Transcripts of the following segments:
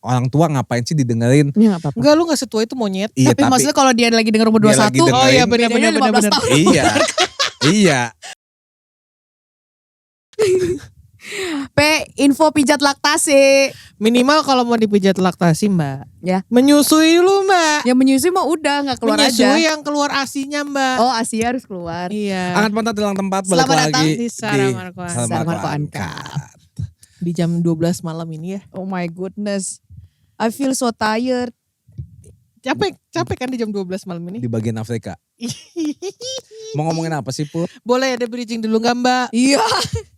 orang tua ngapain sih didengerin? Ya gak apa-apa. Enggak, lu gak setua itu monyet. Iya, Tapi maksudnya kalau dia lagi denger umur dia lagi 21. dengerin. Oh iya bedanya benar. 15 tahun. Iya. Iya. P, info pijat laktasi. Minimal kalau mau dipijat laktasi mbak. Ya. Menyusui lu mbak. Yang menyusui mah udah gak keluar Menyusui aja. yang keluar asinya mbak. Oh Asia harus keluar. Iya. Angkat pantat dalam tempat balik Selamat datang lagi di Sarah Marco Sarah Marco Angkat. Di jam 12 malam ini ya. Oh my goodness. I feel so tired. Capek kan di jam 12 malam ini? di bagian Afrika. Mau ngomongin apa sih Put? Boleh ada bridging dulu gak mbak? Iya.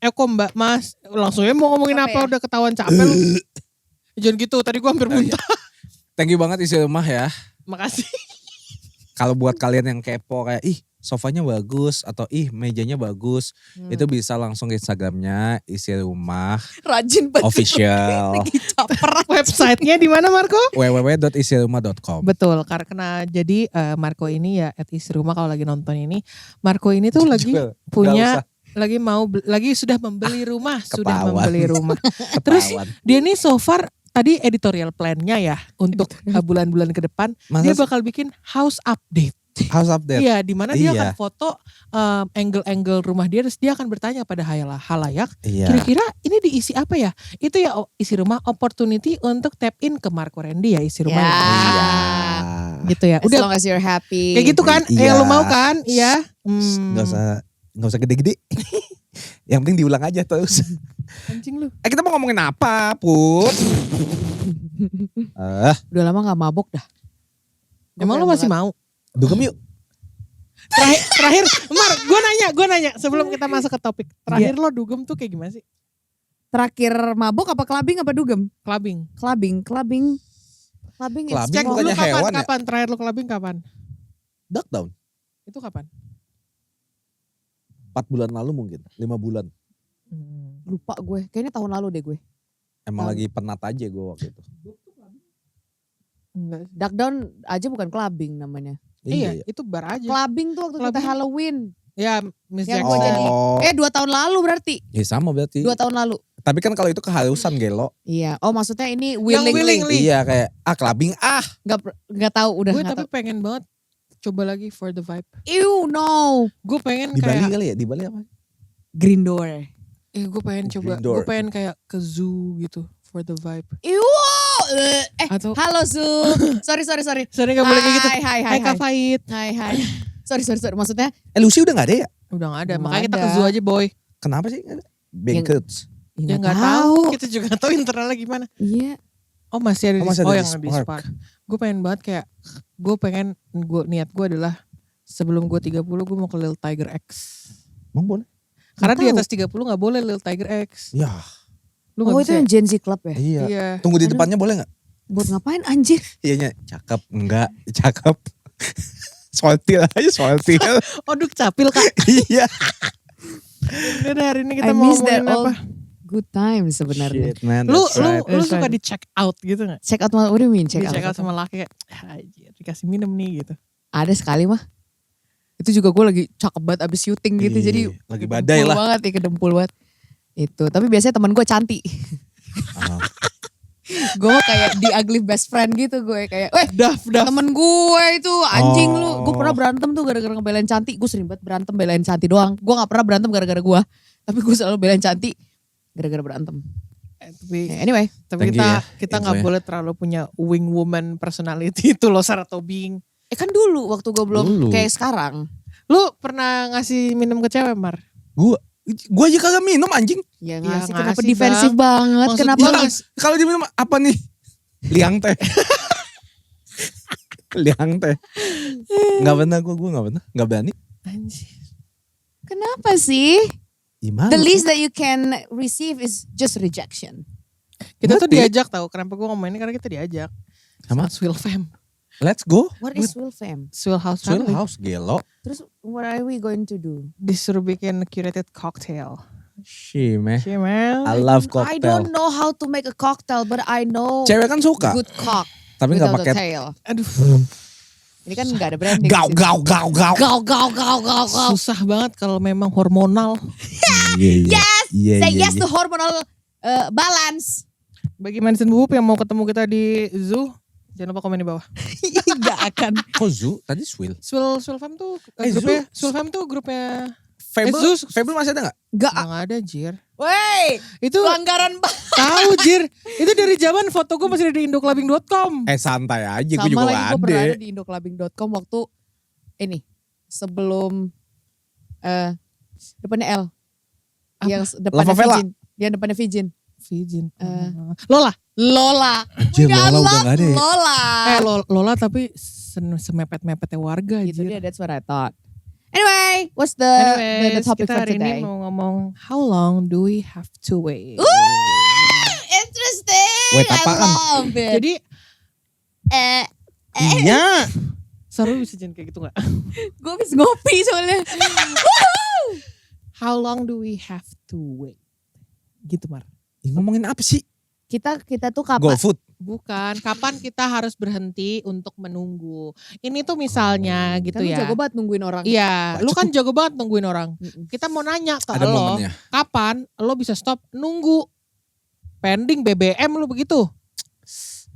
Kok mbak mas? Langsungnya mau ngomongin Capek apa? ya? Udah ketahuan capek lu. Jangan gitu, tadi gua hampir muntah. Thank you banget isi rumah ya. Makasih. Kalau buat kalian yang kepo kayak sofanya bagus atau mejanya bagus, itu bisa langsung ke Instagramnya isi rumah Rajin banget. official. Lagi caper. Websitenya di mana Marco? www.isirumah.com. Betul, karena jadi Marco ini ya @isirumah kalau lagi nonton ini, Marco ini tuh lagi Jual. punya Nggak lagi sudah membeli rumah, sudah ketahuan. membeli rumah. Terus Ketahuan. dia nih so far tadi editorial plan-nya ya untuk bulan-bulan ke depan dia bakal bikin house update. House update. Iya, di mana dia akan Iya. foto angle-angle rumah dia, terus dia akan bertanya pada halayak, Iya. kira-kira ini diisi apa ya? Itu ya isi rumah opportunity untuk tap in ke Marco Randy ya isi rumah. Ya. Iya. Gitu ya. As Udah long as you're happy. kayak gitu kan? Iya. Yang lu mau kan? Iya. Nggak usah gede-gede. Yang penting diulang aja terus. Anjing lu. Kita mau ngomongin apa, Put? Udah lama gak mabok dah. Emang lu masih mau? Dugem yuk. Terakhir, Mar, gue nanya sebelum kita masuk ke topik. Terakhir lo dugem tuh kayak gimana sih? Terakhir mabok apa clubbing apa dugem? Clubbing. Clubbing is Clubbing Cek dulu bukannya hewan ya? kapan terakhir lo clubbing kapan? Lockdown. Itu kapan? 4 bulan lalu mungkin. 5 bulan. lupa gue. Kayaknya tahun lalu deh gue. Emang lagi penat aja gue waktu itu. Enggak. Duckdown aja bukan clubbing namanya. Iya, ya. itu bar aja. Clubbing tuh waktu kita Clubbing. Halloween. Ya, Miss Yang Jackson. gue jadi. Oh. 2 tahun lalu berarti. Ya sama berarti. 2 tahun lalu. Tapi kan kalau itu keharusan Gelo. Iya. Oh maksudnya ini Yang willingly. Iya kayak clubbing Gak tahu udah Gue gak tapi tahu. pengen banget coba lagi for the vibe. Ew no. Gue pengen di Bali kayak kali ya? Di Bali apa? Green Door. gue pengen coba. Green door. Gue pengen kayak ke zoo gitu for the vibe. Ew. Atau Halo Su. Sorry. sorry gak boleh kayak gitu. Hai Kak Fahid. Hai. Sorry. Maksudnya Lucy udah gak ada ya? Udah gak ada. Udah Makanya kita ada. ke zoo aja boy. Kenapa sih? Nggak ada? Banquets. Ya gak tahu. Kita juga gak tahu internalnya gimana. Iya. Oh masih ada Oh, di masih ada di yang di Spark. Spark. Gue pengen banget kayak. Niat gue adalah. Sebelum gue 30 gue mau ke Lil Tiger X. Emang boleh? Karena di tahu. atas 30 gak boleh Lil Tiger X. Ya. Lu Oh gak itu bisa yang Gen Z Club ya? Iya. Iya. Tunggu di Aduh. depannya boleh gak? Buat ngapain anjir? Iyanya cakep. Enggak. Cakep. Soltil aja soltil. Oh duk capil kak. Iya. Udah hari ini kita I mau miss that ngomongin apa? Good time sebenarnya. Shit man. Lu that's right. lu That's suka right. di check out gitu gak? Check out what do you mean? Di Check check out out. sama laki kayak anjir dikasih minum nih gitu. Ada sekali mah. Itu juga gue lagi cakep banget abis syuting gitu. Iya, Jadi lagi badai kedempul lah. banget ya kedempul banget. Itu. Tapi biasanya teman gue cantik. Ah. Gue kayak di ugly best friend gitu gue kayak. Daf. Temen gue itu anjing Oh. lu. Gue pernah berantem tuh gara-gara ngebelain cantik. Gue sering banget berantem belain cantik doang. Gue gak pernah berantem gara-gara gue. Tapi gue selalu belain cantik gara-gara berantem. Anyway. Tapi Thank you ya, kita nggak infonya. boleh terlalu punya wing woman personality itu loh Sarah Tobing. Kan dulu waktu gue belum Dulu. kayak sekarang. Lu pernah ngasih minum ke cewek Mar? Gua aja kagak minum anjing. Ya Ya, ngasih kenapa ngasih, defensif banget. Maksud Kenapa gua nggak- ngas- Kalau diminum apa nih? Liang teh. Liang teh. Gak pernah gue gak pernah. Gak berani. Anjir. Kenapa sih? Gimana? The least that you can receive is just rejection. Kita tuh Berarti- diajak tahu. Kenapa gue ngomongin karena kita diajak. Sama? Swill Fam. Let's go. What is Will Fam? Swill House Soil Family. house gelo. Terus what are we going to do? Disuruh bikin curated cocktail. Shime. Cimel. I love I cocktail. don't know how to make a cocktail, but I know Cewek kan suka. good cock Tapi gak without pakai. a tail. Aduh. Ini kan gak ada branding. Gau di sini. gau gau gau. Gau. Susah banget kalau memang hormonal. Yes. Say yes to hormonal balance. Bagi manis dan bubuk yang mau ketemu kita di Zoo, jangan lupa komen di bawah. Gak akan. Kok Zoo? Tadi Swill. Swill Fam tuh Zoo. Swill Fam tuh grupnya Fable, Fable masih ada gak? Gak. nggak ada Jir. Wey, Itu pelanggaran banget. tahu Jir. Itu dari zaman foto gue masih ada di indoclubbing.com. Santai aja, gue Sama juga lagi gak gue pernah ada. ada di indoclubbing.com waktu ini. Sebelum depannya L. Apa? Yang depannya Lavavela. Vijin. Yang depannya Vijin. Vijin. Lola. Anjir, Lola udah gak ada ya? Lola. Lola tapi semepet-mepetnya warga Gitu Jir. dia, that's what I thought. Anyway, what's the topic kita for hari today? ini mau ngomong how long do we have to wait? Interesting. Wait, apaan? I love it. Jadi Iya. seru bisa jangan kayak gitu gak? gue habis ngopi soalnya. How long do we have to wait? Gitu Mar. Ngomongin apa sih? Kita tuh kapan? GoFood. Bukan, kapan kita harus berhenti untuk menunggu. Ini tuh misalnya gitu Kan lu ya. jago banget nungguin orang. Iya, lu kan jago banget nungguin orang. Mm-mm. Kita mau nanya ke Ada lo, momennya. kapan lo bisa stop nunggu? Pending BBM lu begitu.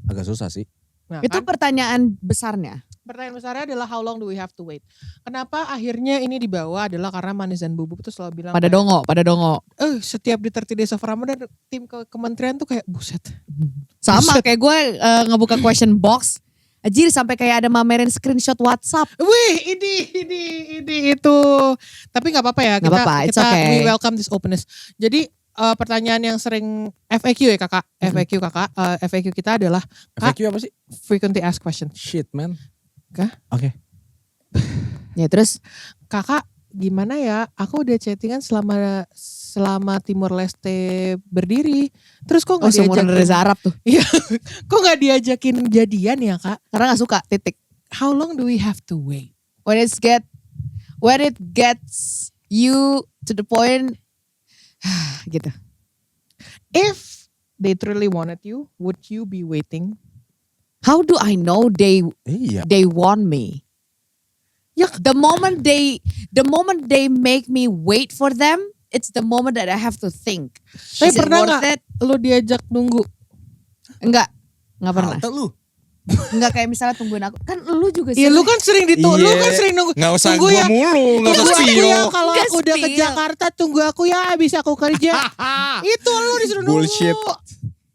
Agak susah sih. Nah, Itu kan? pertanyaan besarnya. Pertanyaan besarnya adalah how long do we have to wait? Kenapa akhirnya ini dibawa adalah karena Manis dan Bubuk tuh selalu bilang Pada kayak, dongo. setiap di 30 Days of Ramadan tim kementerian tuh kayak buset. Sama Buset. kayak gue ngebuka question box. Anjir sampai kayak ada mamerin screenshot WhatsApp. Wih, ini itu. Tapi nggak apa-apa ya. Nggak apa-apa, it's kita okay. we welcome this openness. Jadi pertanyaan yang sering FAQ ya kakak, FAQ kita adalah FAQ apa sih? frequently asked question. Shit man. Kah? Oke. Ya terus Kakak gimana ya? Aku udah chattingan selama Timor Leste berdiri. Terus kok nggak seumuran diajakin? Reza Arab tuh. Kok nggak diajakin jadian ya kak? Karena gak suka titik. How long do we have to wait? When it gets you to the point gitu. If they truly wanted you, would you be waiting? How do I know Iya. they want me? Ya, The moment they make me wait for them, it's the moment that I have to think. Tapi Is it pernah worth nggak it? lu diajak nunggu? Enggak pernah. Halte lu. Enggak kayak misalnya tungguin aku. Kan lu juga sih. Iya lu kan sering Iya. lu kan sering nunggu. Gak usah Tunggu gue ya. mulu. Gak usah Tunggu spill. ya kalau Nggak aku udah ke spill. Jakarta tunggu aku ya habis aku kerja. Itu lu disuruh nunggu. Bullshit.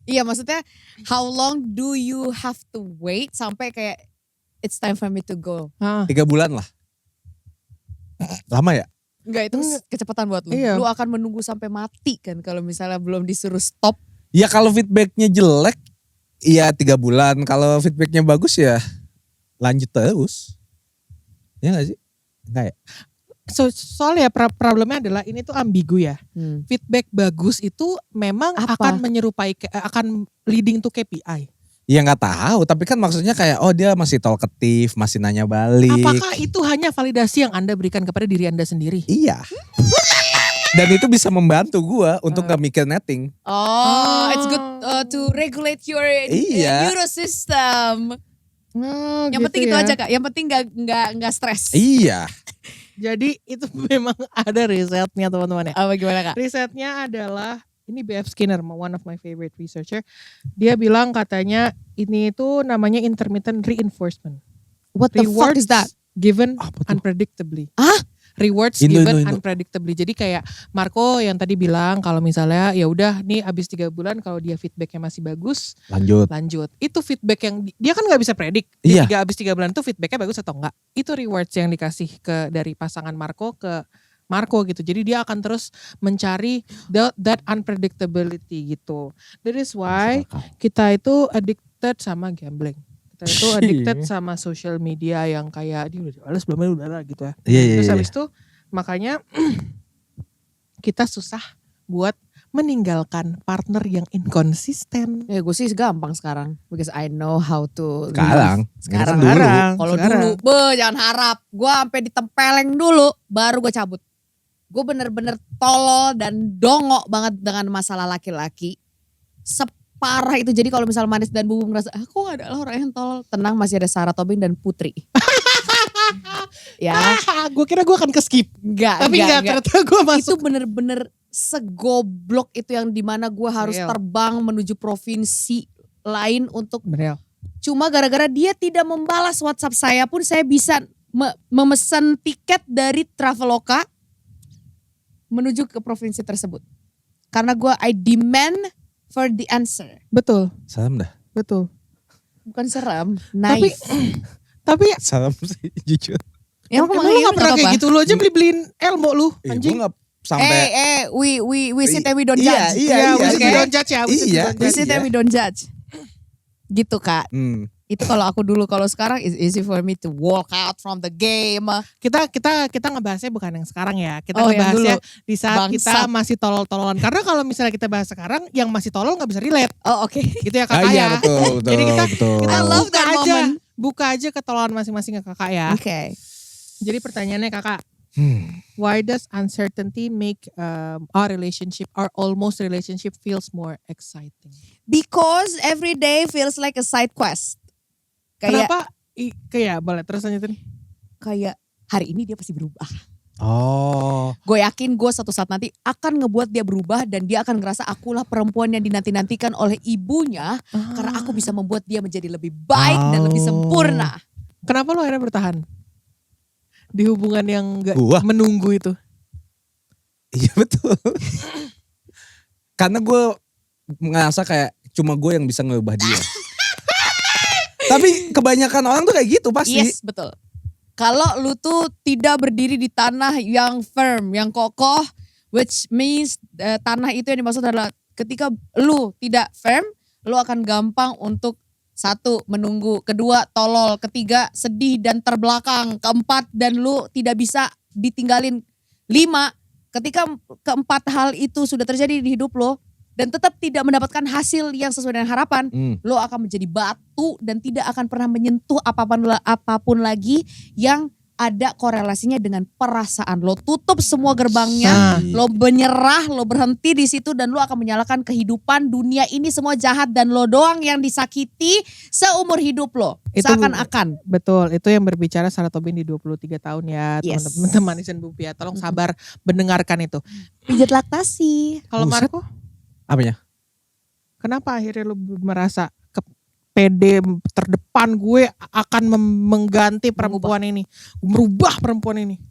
Iya maksudnya how long do you have to wait sampai kayak it's time for me to go. 3 bulan lah. Lama ya? Enggak itu kecepatan buat lu. Iya. Lu akan menunggu sampai mati kan kalau misalnya belum disuruh stop. Ya kalau feedbacknya jelek, iya 3 bulan. Kalau feedbacknya bagus ya lanjut terus. Ya gak sih? Enggak ya? Soalnya problemnya adalah ini tuh ambigu ya. Feedback bagus itu memang Apa? akan menyerupai akan leading to KPI. Ya gak tahu, tapi kan maksudnya kayak oh dia masih talkative, masih nanya balik. Apakah itu hanya validasi yang Anda berikan kepada diri Anda sendiri? Iya. Dan itu bisa membantu gua untuk gak mikir netting. Oh, it's good to regulate your Iya. neurosystem. Yang penting itu aja Kak, yang penting nggak stres. Iya. Jadi itu memang ada risetnya teman-teman ya. Apa gimana Kak? Risetnya adalah ini B.F. Skinner, one of my favorite researcher. Dia bilang katanya ini itu namanya intermittent reinforcement. What the fuck is that? Given Apa tuh? unpredictably. Ah? Rewards Indo. given unpredictably. Jadi kayak Marco yang tadi bilang kalau misalnya ya udah nih abis 3 bulan kalau dia feedbacknya masih bagus Lanjut. Itu feedback yang dia kan nggak bisa predik. Iya. Abis 3 bulan itu feedbacknya bagus atau enggak. Itu rewards yang dikasih dari pasangan Marco ke Marco gitu. Jadi dia akan terus mencari that unpredictability gitu. That is why kita itu addicted sama gambling. Kita itu addicted sama social media yang kayak dia udah balas belum udah gitu ya. Iya. Terus habis itu makanya kita susah buat meninggalkan partner yang inkonsisten. Ya gue sih gampang sekarang because I know how to Sekarang. live. Sekarang. Ini kan dulu. Kalau Sekarang. dulu, jangan harap. Gue sampai ditempeleng dulu, baru gue cabut. Gue bener-bener tolol dan dongok banget dengan masalah laki-laki. Separah itu. Jadi kalau misal Manis dan Bubu ngerasa, aku adalah orang yang tolol. Tenang, masih ada Sarah Tobing dan Putri. Ya, Gue kira gue akan ke skip. enggak. Tapi enggak ternyata gue masuk. Itu bener-bener segoblok itu yang dimana gue harus Real. terbang menuju provinsi lain untuk Real. cuma gara-gara dia tidak membalas WhatsApp saya pun saya bisa memesan tiket dari Traveloka menuju ke provinsi tersebut. Karena I demand for the answer. Betul, Salam dah. betul. Bukan seram, Tapi naif. tapi Salam sih jujur. Ya, emang lu gak pernah kayak gitu, lu aja beli-beliin Elmo lu anjing. Gue gak sampai. We sit and we don't judge. Iya, we iya, sit, okay. we don't judge ya. We sit, we Iya. don't We judge. sit and we don't judge. Gitu Kak. Itu kalau aku dulu, kalau sekarang it's easy for me to walk out from the game. Kita ngebahasnya bukan yang sekarang ya. Kita Oh, yang ngebahasnya dulu. di saat Bangsat. kita masih tolol-tololan. Karena kalau misalnya kita bahas sekarang, yang masih tolol gak bisa relate. Oh oke. Gitu ya kakak Iya ya. betul. Jadi kita I love buka that aja, moment. buka aja ketololan masing-masing ke kakak ya. Oke. Jadi pertanyaannya kakak, why does uncertainty make our relationship, our almost relationship feels more exciting? Because every day feels like a side quest. Kayak Kenapa? Kayak boleh terus lanjutin. kayak hari ini dia pasti berubah. Oh. Gue yakin gue suatu saat nanti akan ngebuat dia berubah dan dia akan ngerasa akulah perempuan yang dinanti-nantikan oleh ibunya karena aku bisa membuat dia menjadi lebih baik dan lebih sempurna. Kenapa lo akhirnya bertahan? Di hubungan yang gak Gua? menunggu itu. Iya betul. Karena gue ngerasa kayak cuma gue yang bisa ngerubah dia. Tapi kebanyakan orang tuh kayak gitu pasti. Yes, betul. Kalau lu tuh tidak berdiri di tanah yang firm, yang kokoh, which means tanah itu yang dimaksud adalah ketika lu tidak firm, lu akan gampang untuk satu, menunggu, kedua, tolol, ketiga, sedih dan terbelakang, keempat, dan lu tidak bisa ditinggalin, lima, ketika keempat hal itu sudah terjadi di hidup lo dan tetap tidak mendapatkan hasil yang sesuai dengan harapan, lo akan menjadi batu dan tidak akan pernah menyentuh apapun lagi yang ada korelasinya dengan perasaan. Lo tutup semua gerbangnya, lo menyerah, lo berhenti di situ dan lo akan menyalahkan kehidupan, dunia ini semua jahat dan lo doang yang disakiti seumur hidup lo. Itu Seakan-akan. Betul, itu yang berbicara Sarah Tobin di 23 tahun ya, Yes. teman-teman Manisan Bupi ya. Tolong sabar mendengarkan itu. Pijat laktasi. Kalau Buset. Marco, Apanya? kenapa akhirnya lu merasa pede terdepan gue akan mengganti perempuan ini, merubah perempuan ini?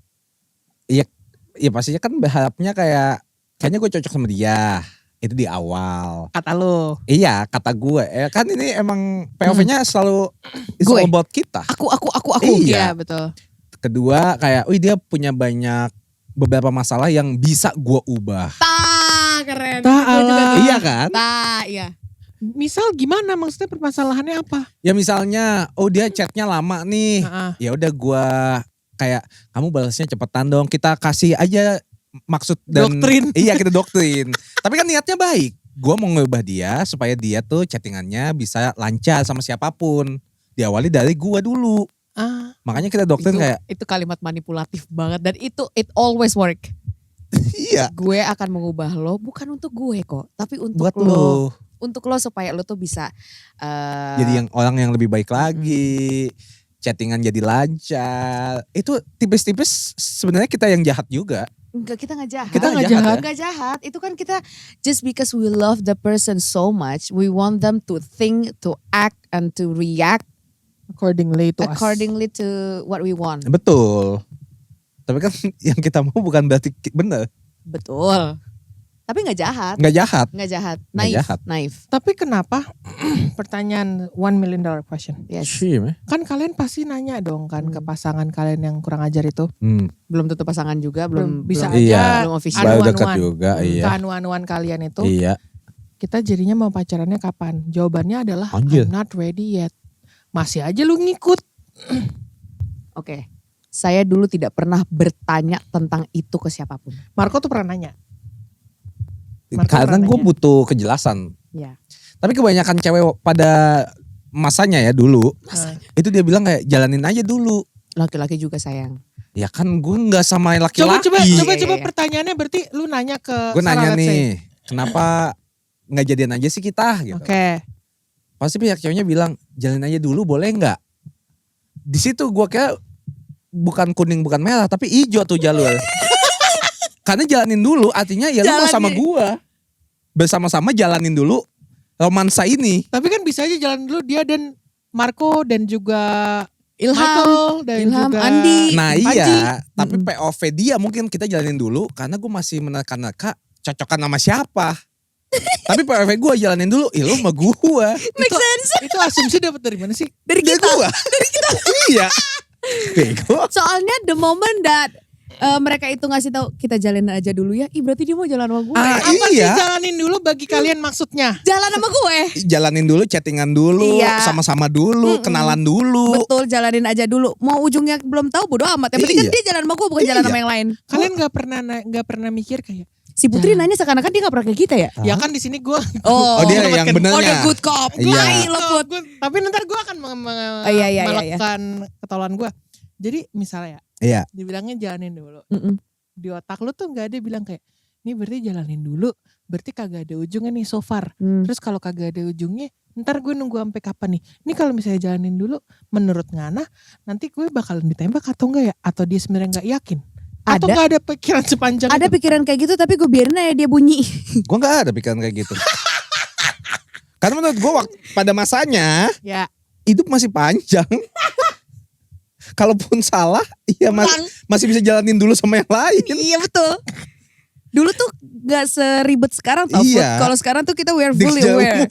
Iya pastinya kan berharapnya kayaknya gue cocok sama dia. Itu di awal. Kata lu. Iya kata gue. Kan ini emang POV-nya selalu it's Gue. all about kita. Aku. Iya. Betul. Kedua kayak, dia punya beberapa masalah yang bisa gue ubah. Keren. Allah. Iya kan? Iya. Misal gimana, maksudnya permasalahannya apa? Ya misalnya, dia chatnya lama nih. Heeh. Ya udah gue kayak, kamu balasnya cepetan dong. Kita kasih aja maksud dan Doktrin. Iya kita doktrin. Tapi kan niatnya baik. Gue mau ngubah dia supaya dia tuh chattingannya bisa lancar sama siapapun. Diawali dari gue dulu. Makanya kita doktrin kayak, Itu kalimat manipulatif banget dan it always work. iya Gue akan mengubah lo bukan untuk gue kok, tapi untuk buat lo. lo. Untuk lo supaya lo tuh bisa Jadi orang yang lebih baik lagi. Chattingan jadi lancar. Itu tipis-tipis sebenarnya kita yang jahat juga. enggak, kita nggak jahat. Kita nggak jahat. Nggak jahat. Itu kan kita just because we love the person so much, we want them to think, to act and to react Accordingly to us. accordingly to what we want. Betul. Tapi kan yang kita mau bukan berarti benar. Betul. Tapi nggak jahat. Nggak jahat. Nggak jahat. Nggak Naif. jahat. Naif. Tapi kenapa pertanyaan $1 million question. Yes. Kan kalian pasti nanya dong kan ke pasangan kalian yang kurang ajar itu. Belum tentu pasangan juga, belum Bisa belum, Iya. aja belum official. Baru anu-anuan. dekat juga, iya. Keanu-anuan kalian itu. Iya. Kita jadinya mau pacarannya kapan? Jawabannya adalah Anjir. I'm not ready yet. Masih aja lu ngikut. Oke. Saya dulu tidak pernah bertanya tentang itu ke siapapun. Marco tuh pernah nanya. Marco Karena pernah gue nanya. butuh kejelasan. Ya. Tapi kebanyakan cewek pada masanya ya dulu. Itu dia bilang kayak jalanin aja dulu. Laki-laki juga sayang. Ya kan gue gak sama Coba laki-laki. coba Iya. pertanyaannya berarti lu nanya ke Gue nanya Sarah, let's say. nih. Kenapa gak jadian aja sih kita gitu. Oke. Pasti pihak ceweknya bilang jalanin aja dulu boleh gak? Di situ gue kayak bukan kuning bukan merah tapi hijau tuh jalur. Karena jalanin dulu artinya ya lu mau sama Jalanin. gua. Bersama-sama jalanin dulu romansa ini. Tapi kan bisa aja jalan dulu dia dan Marco dan juga Ilham, Michael dan Ilham, juga Andi. Nah Panji. iya, tapi Mm-mm. POV dia mungkin kita jalanin dulu karena gue masih menerka-nerka cocokan sama siapa. Tapi POV gue jalanin dulu, lu sama gue. Make sense. Itu asumsi dapat dari mana sih? Dari Dia kita. gue. Iya. Bego. Soalnya the moment that mereka itu ngasih tahu kita jalanin aja dulu ya. Ih berarti dia mau jalan sama gue. Ah, Apa sih iya. jalanin dulu bagi kalian maksudnya? Jalan sama gue. Jalanin dulu, chattingan dulu, Iya. sama-sama dulu, Mm-mm. kenalan dulu. Betul, jalanin aja dulu. Mau ujungnya belum tahu bodo amat. Yang penting kan Iya. dia jalan sama gue bukan jalan Iya. sama yang lain. Kalian nggak pernah mikir kayak Si Putri Jangan. nanya seakan-akan dia gak pernah kayak kita ya? ya kan di sini gue Oh, dia yang benernya. Oh, the good cop. Iya. Baik lo Put. tapi nanti gue akan Iya. melakukan ketololan gue. Jadi misalnya Iya. dibilangnya jalanin dulu. Mm-mm. Di otak lu tuh nggak ada bilang kayak ini berarti jalanin dulu. Berarti kagak ada ujungnya nih so far. Hmm. Terus kalau kagak ada ujungnya, ntar gue nunggu sampai kapan nih? Ini kalau misalnya jalanin dulu, menurut Ngana, nanti gue bakalan ditembak atau enggak ya? Atau dia sebenarnya nggak yakin? Atau Ada. nggak ada pikiran sepanjang Ada itu? pikiran kayak gitu tapi gue biarin aja dia bunyi. Gue gak ada pikiran kayak gitu. Karena menurut gue pada masanya Ya, hidup masih panjang. Kalaupun salah, iya masih bisa jalanin dulu sama yang lain. Iya betul. Dulu tuh gak seribet sekarang tau Put. Iya. Kalau sekarang tuh kita we are Dik fully jauh. aware.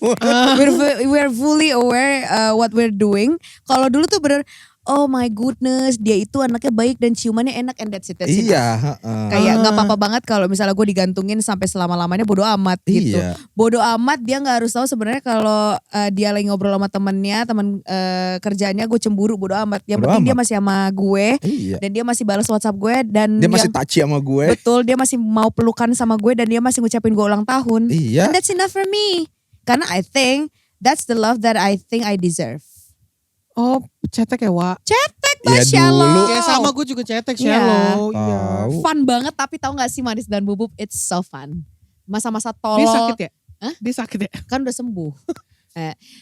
We're fully aware what we're doing. Kalau dulu tuh bener, oh my goodness, dia itu anaknya baik dan ciumannya enak and that's it. Iya. heeh. Kayak nggak apa-apa banget kalau misalnya gue digantungin sampai selama-lamanya bodo amat gitu. Iya. Bodo amat dia nggak harus tahu sebenarnya kalau dia lagi ngobrol sama temennya, teman kerjanya gue cemburu bodo amat. Yang Bodo penting dia amat. masih sama gue Iya. dan dia masih balas WhatsApp gue dan Dia masih yang touchy sama gue. betul dia masih mau pelukan sama gue dan dia masih ngucapin gue ulang tahun. Iya. And that's enough for me. Karena I think that's the love that I think I deserve. oh cetek ya Wak. Cetek Ya, Tasya dulu. lo. Ya sama gue juga cetek Iya. shallow. Iya. Tahu. Fun banget tapi tahu gak sih manis dan bubuk it's so fun. Masa-masa Dia tolol sakit ya? Hah? Dia sakit ya? kan udah sembuh.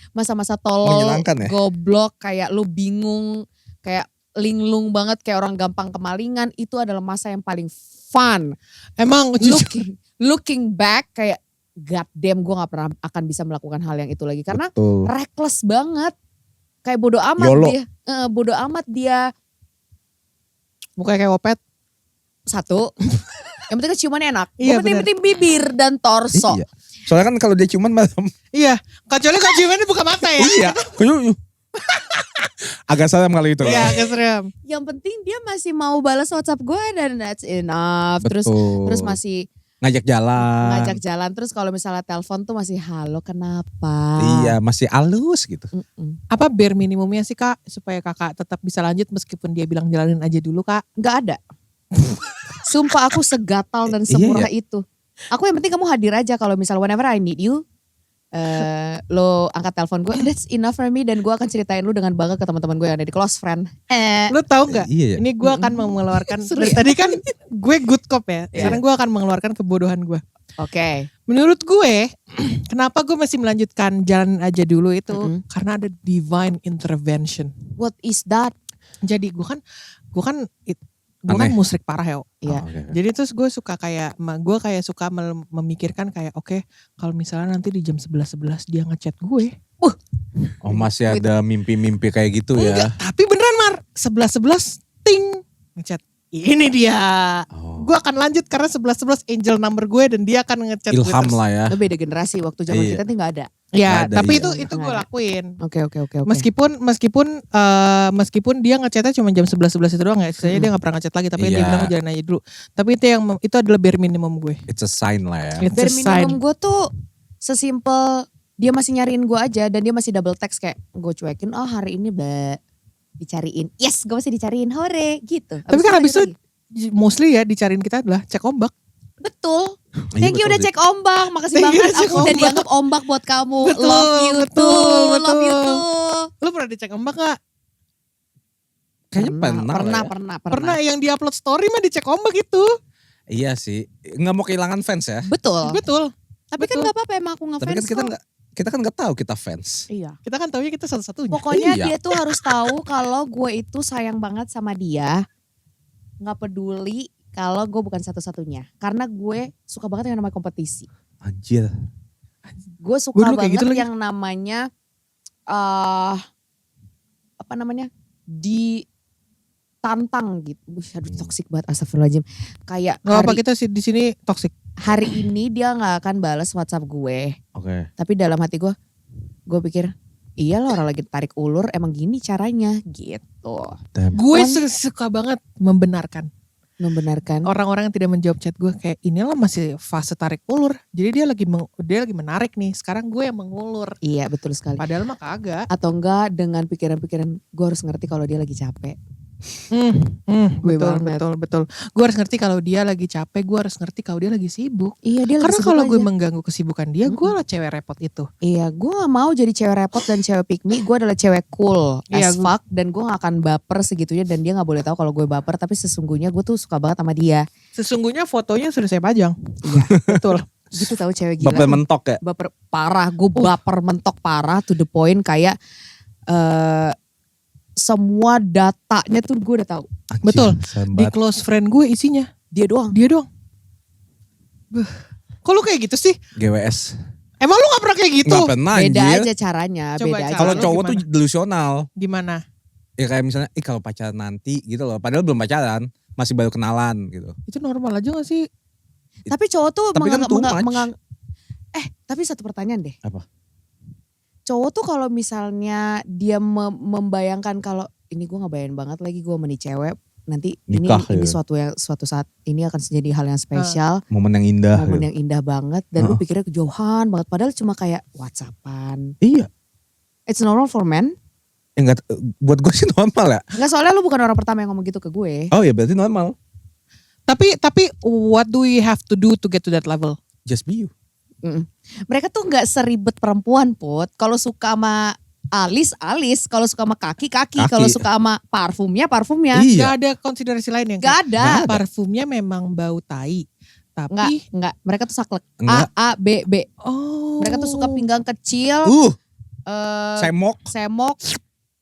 Masa-masa tolol, Menyenangkan ya? goblok, kayak lu bingung, kayak linglung banget, kayak orang gampang kemalingan. Itu adalah masa yang paling fun. Emang Looking back kayak god damn gue gak pernah akan bisa melakukan hal yang itu lagi. Karena Betul. reckless banget. Kayak bodo amat YOLO. dia. Bodo amat dia. mukanya kayak opet. Satu. Yang penting ciumannya enak. Iya, Yang penting bibir dan torso. Iya. Soalnya kan kalau dia cuman malam. Iya, kecuali kalau ciumannya buka mata ya. Iya. Agak salah kali itu. Iya, agak serem. Yang penting dia masih mau balas WhatsApp gue dan that's enough. Betul. Terus masih ngajak jalan. ngajak jalan. Terus kalau misalnya telepon tuh masih halo kenapa? Iya, masih halus gitu. Mm-mm. Apa bare minimumnya sih Kak supaya Kakak tetap bisa lanjut meskipun dia bilang jalanin aja dulu Kak? Nggak ada. Sumpah aku segatal dan Iya, semurah itu. Aku yang penting kamu hadir aja kalau misalnya whenever I need you. Lo angkat telepon gue, that's enough for me dan gue akan ceritain lu dengan bangga ke teman-teman gue yang ada di close friend. Lu tahu nggak? Iya. Ini gue akan mengeluarkan. Seru dari ya? tadi kan gue good cop ya. Iya. Sekarang gue akan mengeluarkan kebodohan gue. Oke. Menurut gue, kenapa gue masih melanjutkan jalan aja dulu itu? Mm-mm. Karena ada divine intervention. What is that? Jadi gue kan Aneh. musrik parah ya. Iya. Oh, oke. Jadi terus gue suka kayak suka memikirkan kayak oke, kalau misalnya nanti di jam 11:11 dia ngechat gue. Oh, masih ada mimpi-mimpi kayak gitu ya. Enggak, tapi beneran Mar, 11:11 ting ngechat. Ini dia. Oh. Gue akan lanjut karena 11:11 angel number gue dan dia akan ngechat gue Ilham terus. lah ya. Lo beda generasi waktu zaman Iya. kita tuh nggak ada. Ya, Nggak ada, tapi iya. itu gue Nggak ada. lakuin. Oke. Meskipun dia ngechatnya cuma jam 11:11 itu doang ya. Sisanya dia gak pernah ngechat lagi tapi dia Iya. bilang jalan aja dulu. Tapi itu adalah bare minimum gue. It's a sign lah ya. It's a Bare sign. minimum gue tuh sesimpel dia masih nyariin gue aja dan dia masih double text kayak gue cuekin oh hari ini dicariin. Yes gue masih dicariin hore gitu. Tapi kan habis lanjut itu mostly ya dicariin kita adalah cek ombak. lagi. Betul. Iya, Thank you betul udah sih. cek ombak. Makasih Thank you banget udah cek aku udah ombak. dianggap ombak buat kamu. Betul, Love you betul, too. Love you betul. too. Lu pernah dicek ombak gak? Kayaknya pernah lah ya. Pernah yang di upload story mah dicek ombak itu. Iya sih. Nggak mau kehilangan fans ya. Betul. Betul. Tapi kan betul. gak apa-apa emang aku ngefans Tapi kan kita kok. nggak nggak tahu kita fans. Iya. Kita kan taunya kita satu-satunya. Pokoknya Iya. dia tuh harus tahu kalau gue itu sayang banget sama dia. Gak peduli kalau gue bukan satu-satunya. Karena gue suka banget yang namanya kompetisi. Anjir. Gue suka Gua dulu kayak banget gitu lagi. yang namanya apa namanya? Ditantang gitu. Aduh toksik banget, astagfirullahaladzim. Kayak Gak apa kita sih di sini toxic. hari ini dia gak akan balas WhatsApp gue. Oke. Tapi dalam hati gue pikir, iya lah orang lagi tarik ulur emang gini caranya gitu. Gue suka banget membenarkan Membenarkan. orang-orang yang tidak menjawab chat gue, kayak inilah masih fase tarik ulur. Jadi dia lagi menarik nih. Sekarang gue yang mengulur. Iya betul sekali. Padahal mah kagak. Atau enggak dengan pikiran-pikiran gue harus ngerti kalau dia lagi capek. Gue Betul. Gue harus ngerti kalau dia lagi capek. Gue harus ngerti kalau dia lagi sibuk. Iya dia lagi Karena sibuk kalau gue aja. mengganggu kesibukan dia, gue lah cewek repot itu. Iya gue gak mau jadi cewek repot dan cewek pick me. Gue adalah cewek cool Iya, as fuck. Dan gue gak akan baper segitunya. Dan dia gak boleh tahu kalau gue baper. Tapi sesungguhnya gue tuh suka banget sama dia. Sesungguhnya fotonya sudah saya pajang. Iya Betul. gitu tahu cewek gila. Bapak mentok ya. Baper parah. Gue baper mentok parah to the point kayak semua datanya tuh gue udah tahu. Anjir, Betul. serem Di banget. close friend gue isinya Dia doang. dia doang. Beuh. Kok lu kayak gitu sih? GWS. Emang lu gak pernah kayak gitu? Gak pernah Beda anjir. aja caranya. Coba Beda aja. Kalau Lu cowok gimana? tuh delusional. Gimana? Ya kayak misalnya, kalau pacaran nanti gitu loh. Padahal belum pacaran. Masih baru kenalan gitu. Itu normal aja gak sih? Tapi cowok tuh Tapi kan too much. tapi satu pertanyaan deh. Apa? Cowok tuh kalau misalnya dia membayangkan kalau ini gue nggak bayangin banget lagi gue meni cewek nanti Nikah, ini ya. suatu saat ini akan jadi hal yang spesial, Momen yang indah. momen gitu. yang indah banget dan lu Heeh. pikirnya kejauhan banget padahal cuma kayak WhatsAppan. Iya. It's normal for men. Enggak, buat gue sih normal ya. Enggak soalnya lu bukan orang pertama yang ngomong gitu ke gue. Oh ya berarti normal. Tapi what do we have to do to get to that level? Just be you. Mereka tuh nggak seribet perempuan Put. Kalau suka sama alis, kalau suka sama kaki, kalau suka sama parfumnya. Gak Iya. ada konsiderasi lain yang Gak ada. parfumnya memang bau tai. Tapi Enggak. Mereka tuh saklek. Enggak. A, B, B. oh. Mereka tuh suka pinggang kecil, Semok. semok.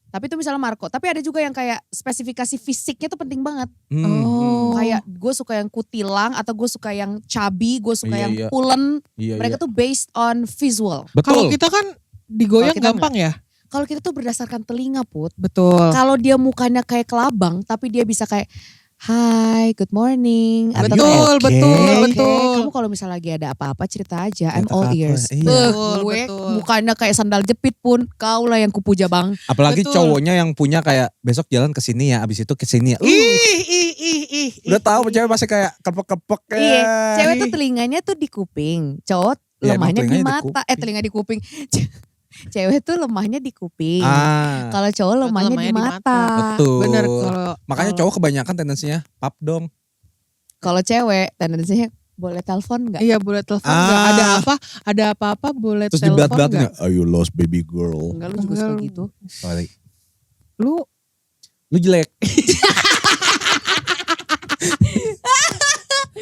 Tapi itu misalnya Marco. Tapi ada juga yang kayak spesifikasi fisiknya tuh penting banget. Oh. Kayak gue suka yang kutilang atau gue suka yang chubby, gue suka Iya, yang iya. pulen. Iya, Mereka iya. tuh based on visual. Kalau Betul. kita kan digoyang Kalau kita gampang ya. Kalau kita tuh berdasarkan telinga Put. Betul. Kalau dia mukanya kayak kelabang tapi dia bisa kayak hi, good morning. Are Atau you kayak, okay? betul. kamu kalau misalnya lagi ada apa-apa cerita aja, I'm Cerita all apa? ears. Iya. Betul, Gue betul. mukanya kayak sandal jepit pun, kau lah yang kupuja bang. Apalagi Betul. cowoknya yang punya kayak besok jalan ke sini ya, abis itu ke sini ya. Ih. Udah tahu cewek pasti kayak kepek-kepek. Iya, cewek tuh telinganya tuh di kuping, cowok Ya, emang lemahnya di telinganya di mata. Telinga di kuping. Cewek tuh lemahnya di kuping. Ah, Kalau cowok lemahnya di mata. betul. Bener kalau Makanya kalau- cowok kebanyakan tendensinya pap dong. Kalau cewek tendensinya boleh telepon nggak? Iya boleh telepon Ah. nggak? Ada apa-apa boleh Terus telepon diberat-beratin ya, nggak? are you lost baby girl? Enggak, lu juga suka Enggak. gitu. Sorry. Lu Lu jelek.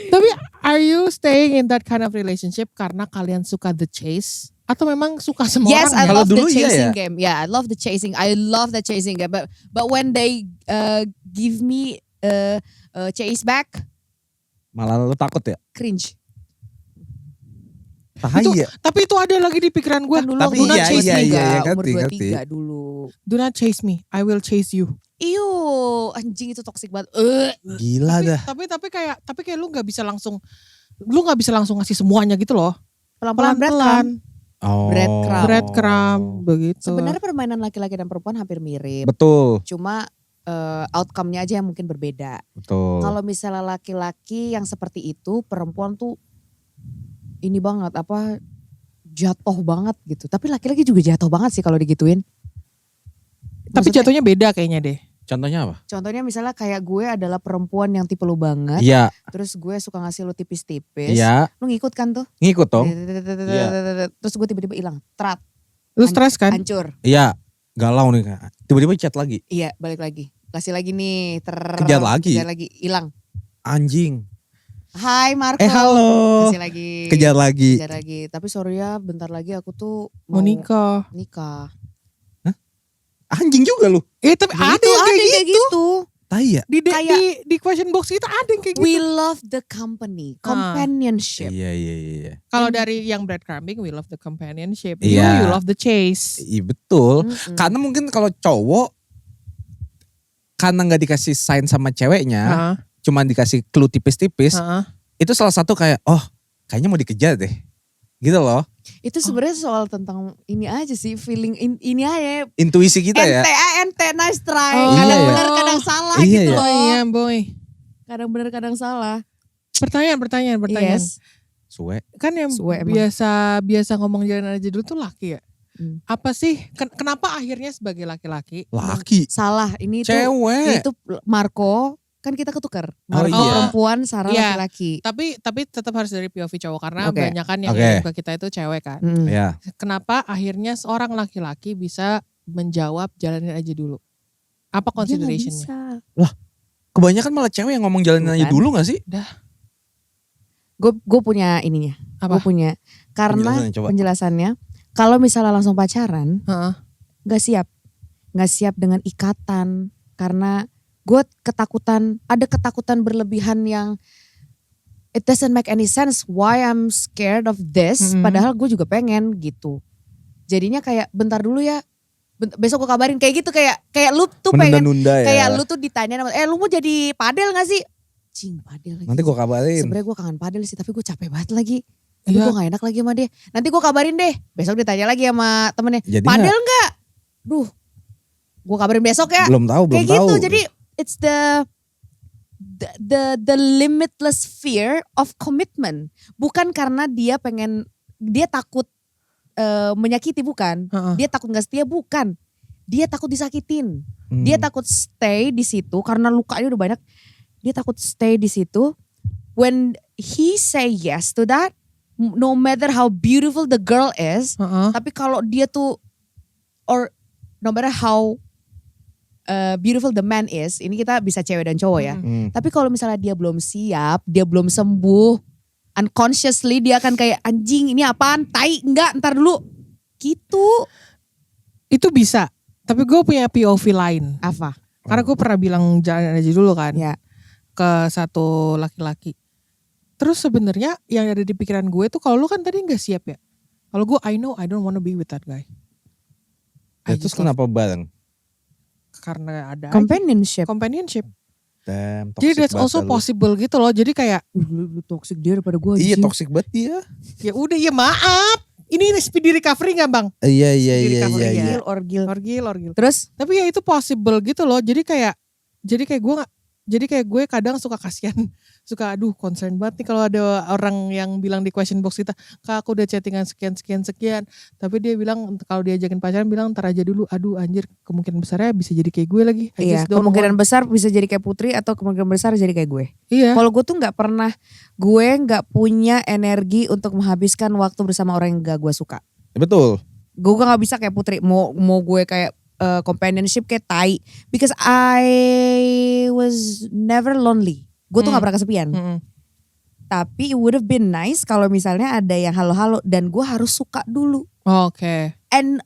tapi are you staying in that kind of relationship karena kalian suka the chase atau memang suka sama Yes, I orang? Kalau love the dulu iya chasing ya. game. Yeah, I love the chasing. I love the chasing game. But when they give me chase back, Malah lu takut ya. cringe. Bahaya. Tapi itu ada lagi di pikiran gue. Kan dulu Tapi umur iya, 23, iya, iya, umur ngerti, 23 dulu. Do not chase me, I will chase you. Iyo, anjing itu toxic banget. Gila dah. Tapi kayak lu nggak bisa langsung ngasih semuanya gitu loh. Pelan-pelan breadcrumb. Oh. Breadcrumb begitu. Sebenarnya permainan laki-laki dan perempuan hampir mirip. Betul. Cuma outcome-nya aja yang mungkin berbeda. Betul. Kalau misalnya laki-laki yang seperti itu, perempuan tuh ini banget apa jatuh banget gitu. Tapi laki-laki juga jatuh banget sih kalau digituin. Tapi Maksudnya, jatuhnya beda kayaknya deh. Contohnya apa? contohnya misalnya kayak gue adalah perempuan yang tipe lu banget. Iya. Terus gue suka ngasih lu tipis-tipis. Iya. Lu ngikut kan tuh. Ngikut dong. Terus gue tiba-tiba hilang. Trat. Lu stres kan? Hancur. Iya. Galau nih Kak. Tiba-tiba chat lagi. Iya balik lagi. Kasih lagi nih. Kejar lagi. Kejar lagi. Hilang. Anjing. Hai Marco. Halo. Kasih lagi. Kejar lagi. Kejar lagi. Tapi sorry ya bentar lagi aku tuh Mau nikah. nikah. Anjing juga lu. Tapi ada Gitu, yang kayak kayak gitu. iya. Di question box kita ada yang kayak gitu. We love the company, companionship. Iya. Kalau dari yang breadcrumbing, we love the companionship. Iya. You love the chase. Iya betul. Mm-mm. Karena mungkin kalau cowok karena nggak dikasih sign sama ceweknya, cuma dikasih clue tipis-tipis, itu salah satu kayak kayaknya mau dikejar deh. Gitu loh. Itu sebenarnya soal tentang ini aja sih, feeling ini aja. Intuisi kita ya. ente nice try. Oh. Kadang Iya. benar, kadang salah Iya, gitu iya. loh. Iya boy. Kadang benar, kadang salah. Pertanyaan. Yes. Suwe. Kan yang Suwe emang. biasa ngomong jalan aja dulu tuh laki ya. Apa sih? Kenapa akhirnya sebagai laki-laki? Laki. Salah, ini Cewek. itu Marco, kan kita ketukar. Marco iya. perempuan, Sarah Iya. laki-laki. Tapi tetap harus dari POV cowok karena Oke. banyak kan yang Oke. ngirim ke kita itu cewek kan. Ya. Kenapa akhirnya seorang laki-laki bisa menjawab jalanin aja dulu? Apa Dia nggak considerationnya? bisa. Kebanyakan malah cewek yang ngomong jalanin aja Bukan. dulu gak sih? Gue punya ininya. Apa? Gue punya. Karena Penjelasannya, coba. penjelasannya, kalau misalnya langsung pacaran, Heeh. gak siap. Gak siap dengan ikatan. Karena gue ada ketakutan berlebihan yang it doesn't make any sense why I'm scared of this. Padahal gue juga pengen gitu. Jadinya kayak bentar dulu ya. Besok gue kabarin kayak gitu, kayak lu tuh pengen. Menunda-nunda ya. Kayak lu tuh ditanya, lu mau jadi padel gak sih? Cing, padel lagi. Nanti gue kabarin. Sebenarnya gue kangen padel sih, tapi gue capek banget lagi. Tapi Iya. gue gak enak lagi sama dia. Nanti gue kabarin deh. Besok ditanya lagi sama temennya. Jadi Padel gak? Duh, gue kabarin besok ya. Belum tahu. Kayak gitu. Jadi it's the limitless fear of commitment. Bukan karena dia takut menyakiti, bukan. Heeh. Dia takut gak setia, bukan. Dia takut disakitin. Hmm. Dia takut stay di situ karena lukanya udah banyak. Dia takut stay di situ. When he say yes to that, no matter how beautiful the girl is, Heeh. tapi kalau dia tuh, or no matter how beautiful the man is, ini kita bisa cewek dan cowok ya. Hmm. Tapi kalau misalnya dia belum siap, dia belum sembuh, unconsciously dia akan kayak anjing ini apaan, tai, enggak, ntar dulu. Gitu. Itu bisa. Tapi gue punya POV lain. Apa? Karena gue pernah bilang jalan aja dulu kan. Ya. Ke satu laki-laki. Terus sebenarnya yang ada di pikiran gue tuh kalau lu kan tadi nggak siap ya. Kalau gue I know I don't wanna be with that guy. Ya, terus kenapa bareng? Karena ada Companionship. companionship. Damn, Jadi toxic that's also banget lu. possible gitu loh. Jadi kayak Lu toxic dia daripada gue. Iya toxic banget dia. ya udah ya maaf. Ini speedy recovery gak bang? Iya. Diri cover ya. Orgil. Orgil. Terus? Tapi ya itu possible gitu loh. Jadi kayak gue kadang suka kasihan, suka aduh concern banget nih kalau ada orang yang bilang di question box kita, Kak aku udah chattingan sekian. Tapi dia bilang kalau diajakin pacaran bilang ntar aja dulu, aduh anjir kemungkinan besarnya bisa jadi kayak gue lagi. I Iya, just don't kemungkinan want. besar bisa jadi kayak Putri atau kemungkinan besar jadi kayak gue. Iya. Kalau gue tuh nggak punya energi untuk menghabiskan waktu bersama orang yang gak gue suka. Betul. Gue gak bisa kayak Putri, mau gue kayak companionship kayak tai. Because I was never lonely. Gue tuh gak pernah kesepian. Mm-mm. Tapi it would have been nice kalau misalnya ada yang halo-halo dan gue harus suka dulu. Oke. And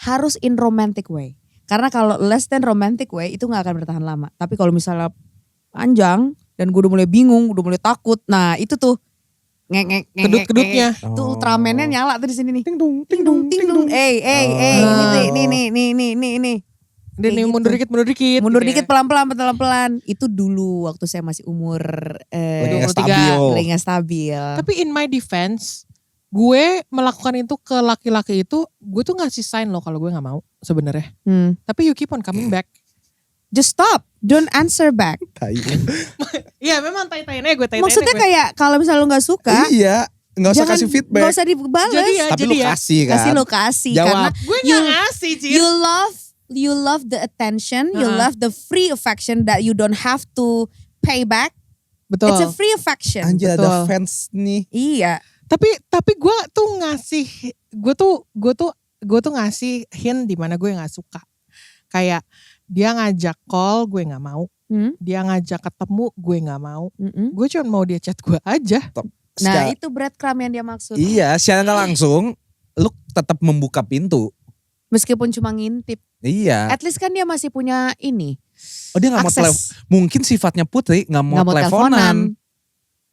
harus in romantic way. Karena kalau less than romantic way itu gak akan bertahan lama. Tapi kalau misalnya panjang dan gue udah mulai bingung, udah mulai takut. Nah itu tuh ngek Kedut-kedutnya. Tuh Ultraman-nya nyala tuh di sini nih. Ting dung. Ting dung. Ini. Dan Kayak mundur gitu. dikit. Mundur gitu ya. dikit pelan-pelan. Itu dulu waktu saya masih umur Lagi nggak 23. stabil. lagi gak stabil. Tapi in my defense, gue melakukan itu ke laki-laki itu, gue tuh ngasih sign loh kalau gue nggak mau sebenarnya. Tapi you keep on coming back. Just stop. Don't answer back. Tai. Iya memang tai-tainya gue Maksudnya kayak kalau misalnya lu gak suka. Iya. Nggak usah kasih feedback. Gak usah dibales. Jadi ya, Tapi lu kasih kan. Kasih lokasi. Jawab. Karena gue nggak ngasih Cil. you love the attention. You love the free affection that you don't have to pay back. Betul. It's a free affection. Anjir Betul. ada fans nih. Iya. Tapi gue tuh ngasih, gue tuh ngasih hint di mana gue nggak suka. Kayak dia ngajak call, gue nggak mau. Dia ngajak ketemu, gue nggak mau. Gue cuma mau dia chat gue aja. Nah itu breadcrumb yang dia maksud. Iya, secara nggak langsung lu tetap membuka pintu. Meskipun cuma ngintip. Iya. At least kan dia masih punya ini. Oh dia gak mau akses. mungkin sifatnya Putri gak mau teleponan.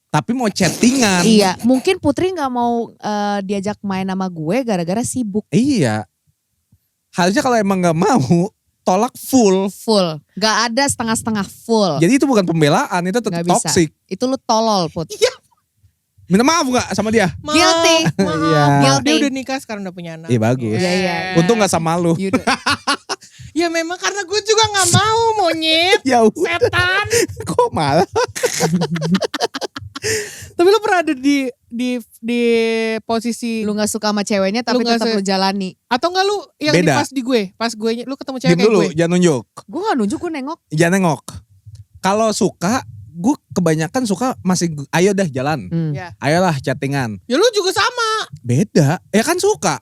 Tapi mau chattingan. Iya, mungkin Putri gak mau diajak main sama gue gara-gara sibuk. Iya. Harusnya kalau emang gak mau, tolak full. Full, gak ada setengah-setengah full. Jadi itu bukan pembelaan, itu tetap toxic. Itu lu tolol Put. Iya. Minta maaf gak sama dia? Guilty. Iya. Dia udah nikah sekarang udah punya anak. Iya bagus. Iya. Untung gak sama lu. Ya memang karena gue juga gak mau monyet. Ya Setan. Kok malah? Tapi lu pernah ada di posisi Lu gak suka sama ceweknya tapi tetap lu jalani. atau enggak lu yang Beda. pas di gue, pas gue lu ketemu cewek Diam kayak dulu, gue. jangan nunjuk. Gue gak nunjuk, gue nengok. Jangan nengok. Kalau suka, gue kebanyakan suka masih ayo deh jalan. Ya. Ayolah chattingan. Ya lu juga sama. Beda. Ya kan suka.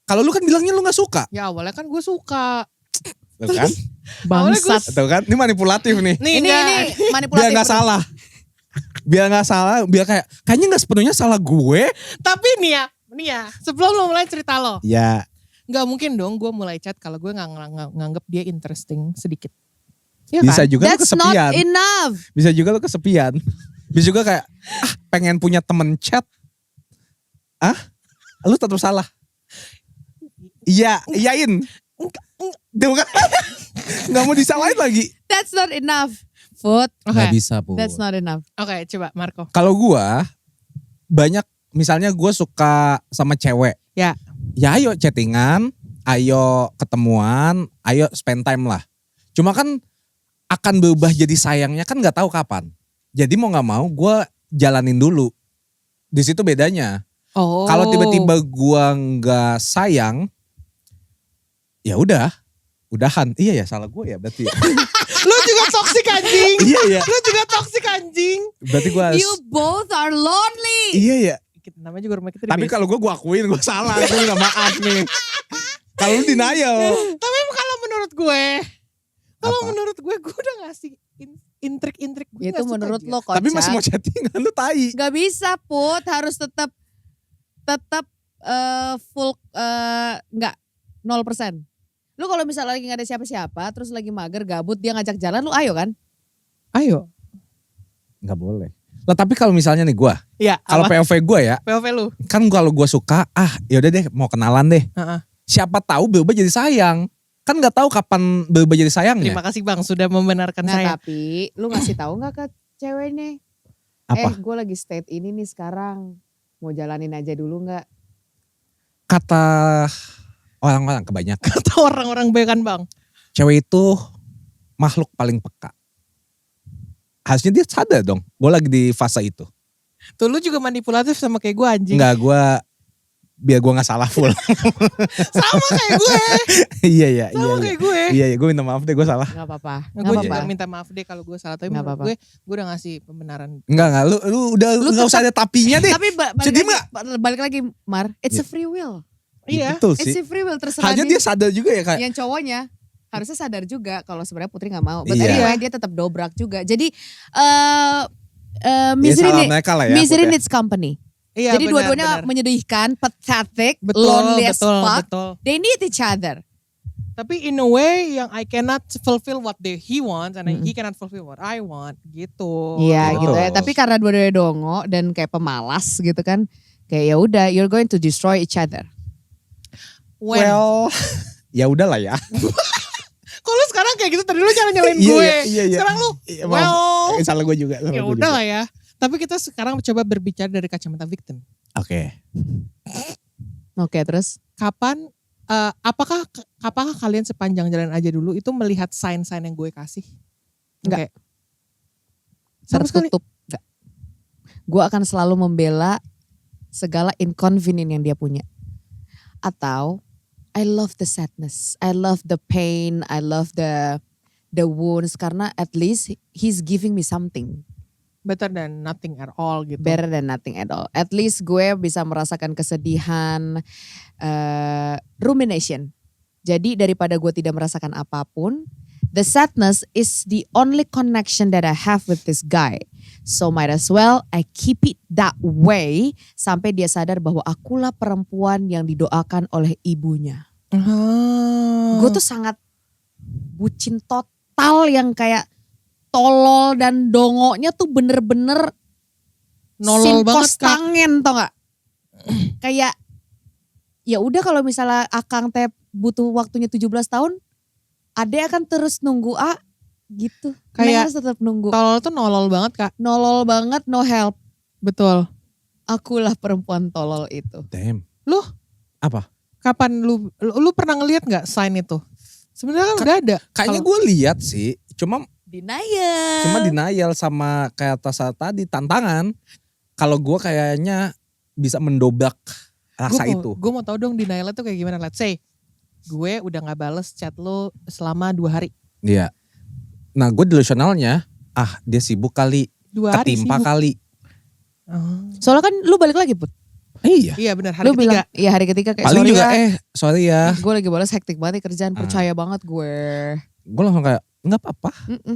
Kalau lu kan bilangnya lu gak suka. Ya awalnya kan gue suka. Tuh kan? Bangsat. Tuh kan? Ini manipulatif nih. Ini Biar manipulatif. gak salah. Biar gak salah. Biar kayaknya gak sepenuhnya salah gue. Tapi nih ya, sebelum lo mulai cerita lo. Ya. Gak mungkin dong gue mulai chat kalau gue gak nganggep dia interesting sedikit. Ya Bisa kan? juga lu That's not kesepian. enough. Bisa juga lu kesepian. Bisa juga kayak pengen punya temen chat. Lu tetap salah. Iya, iyain. Dia bukan. Gak mau disalahin lagi. That's not enough. Food. Oke. bisa Bu. That's not enough. Oke, coba Marco. Kalau gua banyak misalnya gue suka sama cewek. Ya. Ya ayo chattingan, ayo ketemuan, ayo spend time lah. Cuma kan akan berubah jadi sayangnya kan nggak tahu kapan. Jadi mau nggak mau gue jalanin dulu. Di situ bedanya. Oh. Kalau tiba-tiba gue nggak sayang, ya udahan. Iya ya salah gue ya berarti. Lu juga toxic anjing. Iya ya. Lu juga toxic anjing. Berarti gue harus. You both are lonely. Iya ya. Namanya juga rumah kita. Tapi kalau gue akuin gue salah. Gue minta maaf nih. Kalau lu denial. Tapi kalau menurut gue. Kalau Apa? menurut gue udah ngasih intrik-intrik. Gue Itu menurut lo kocak. Tapi masih mau chattingan lu tai. Gak bisa Put, harus tetap full enggak 0%. Lu kalau misalnya lagi gak ada siapa-siapa, terus lagi mager, gabut, dia ngajak jalan, lu ayo kan? Ayo. Nggak boleh. Lah tapi kalau misalnya nih gue, Ya. kalau POV gue ya, POV lu. kan kalau gue suka, yaudah deh mau kenalan deh. Heeh. Siapa tahu berubah jadi sayang. Kan nggak tahu kapan berubah jadi sayangnya. Terima kasih Bang sudah membenarkan Nah saya. tapi lu ngasih tahu nggak ke ceweknya? Apa? Gue lagi state ini nih sekarang, mau jalanin aja dulu nggak? Kata orang-orang kebanyakan, Kata orang-orang kan Bang. cewek itu makhluk paling peka. Harusnya dia sadar dong, gue lagi di fase itu. Tuh lu juga manipulatif sama kayak gue anjing. Enggak, biar gue gak salah full. Sama kayak gue. Iya. Kayak gue. Iya, gue minta maaf deh, gue salah. Nggak apa-apa. Gue juga minta maaf deh kalau gue salah. Tapi Nggak menurut apa-apa. gue udah ngasih pembenaran. Enggak, lu udah Lu gak usah ada tapinya deh. Tapi Sedih balik lagi Mar, it's a free will. Iya. Betul It's sih. a free will terserah Harusnya dia sadar juga ya kayak. yang cowoknya harusnya sadar juga kalau sebenarnya Putri nggak mau. But Iya. anyway dia tetap dobrak juga. Jadi Ya misery, salah mereka lah ya. misery Put, ya. needs company. Iya, Jadi benar, dua-duanya benar. menyedihkan, pathetic, Betul, lonely as fuck. betul. They need each other. Tapi in a way yang I cannot fulfill what he wants and he cannot fulfill what I want gitu. Iya Betul. gitu ya. Tapi karena dua-duanya dongo dan kayak pemalas gitu kan, kayak ya udah, you're going to destroy each other. When? Well, ya udahlah ya. Kok lu sekarang kayak gitu, tadi lu nyalain Iya, gue. iya. Sekarang lu, Iya, well, salah gue juga. ya udah lah ya. Tapi kita sekarang coba berbicara dari kacamata victim. Oke. Oke, terus? Kapan, apakah kalian sepanjang jalan aja dulu itu melihat sign-sign yang gue kasih? Enggak. Oke. Sama sekali. Tertutup. Enggak. Gue akan selalu membela segala inconvenient yang dia punya. Atau I love the sadness, I love the pain, I love the wounds karena at least he's giving me something Better than nothing at all gitu. better than nothing at all. At least gue bisa merasakan kesedihan, rumination. Jadi daripada gue tidak merasakan apapun, the sadness is the only connection that I have with this guy. So might as well I keep it that way sampai dia sadar bahwa akulah perempuan yang didoakan oleh ibunya. Gue tuh sangat bucin total yang kayak tolol dan dongonya tuh bener-bener Nolol banget Kak. tangen tau gak? Kayak ya udah kalau misalnya Akang teh butuh waktunya 17 tahun, Ade akan terus nunggu gitu. Kayak Neng harus tetap nunggu. Tolol tuh nolol banget Kak. Nolol banget, no help. Betul. Akulah perempuan tolol itu. Damn. Lu? Apa? Kapan lu pernah ngeliat gak sign itu? Sebenarnya kan udah ada. Kayaknya gue lihat sih, cuma Denial. denial sama kayak Tasa tadi, tantangan. Kalau gue kayaknya bisa mendobrak rasa itu. Gue mau tahu dong denial itu kayak gimana. Let's say gue udah gak bales chat lu selama 2 hari. Iya. Nah gue delusionalnya, dia sibuk kali, 2 hari ketimpa sibuk. kali. Soalnya kan lu balik lagi Put. Iya. Iya benar, hari Lu ketiga. bilang, iya hari ketiga kayak Paling sorry juga ya. sorry ya. Gue lagi balas hektik banget nih kerjaan, percaya banget gue. Gue langsung kayak nggak apa-apa.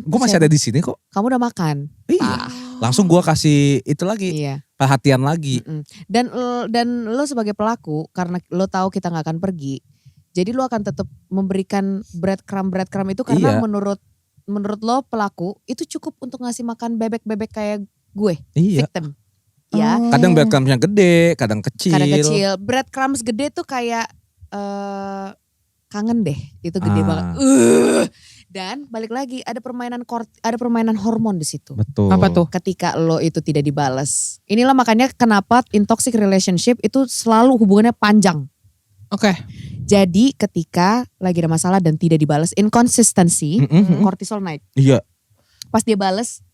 Gue masih ada di sini kok. Kamu udah makan. Iya. Langsung gue kasih itu lagi, Iya. perhatian lagi. Dan lo sebagai pelaku, karena lo tahu kita nggak akan pergi, jadi lo akan tetap memberikan breadcrumb itu karena Iya. menurut lo pelaku itu cukup untuk ngasih makan bebek-bebek kayak gue, Iya. victim. Ya, Kadang breadcrumbsnya gede, kadang kecil. kadang kecil. Breadcrumbs gede tuh kayak kangen deh, itu gede banget. Dan balik lagi ada permainan hormon di situ. Betul. Apa tuh? Ketika lo itu tidak dibales. Inilah makanya kenapa in toxic relationship itu selalu hubungannya panjang. Oke. Jadi ketika lagi ada masalah dan tidak dibales, inconsistency, kortisol naik. Iya. Pas dia bales,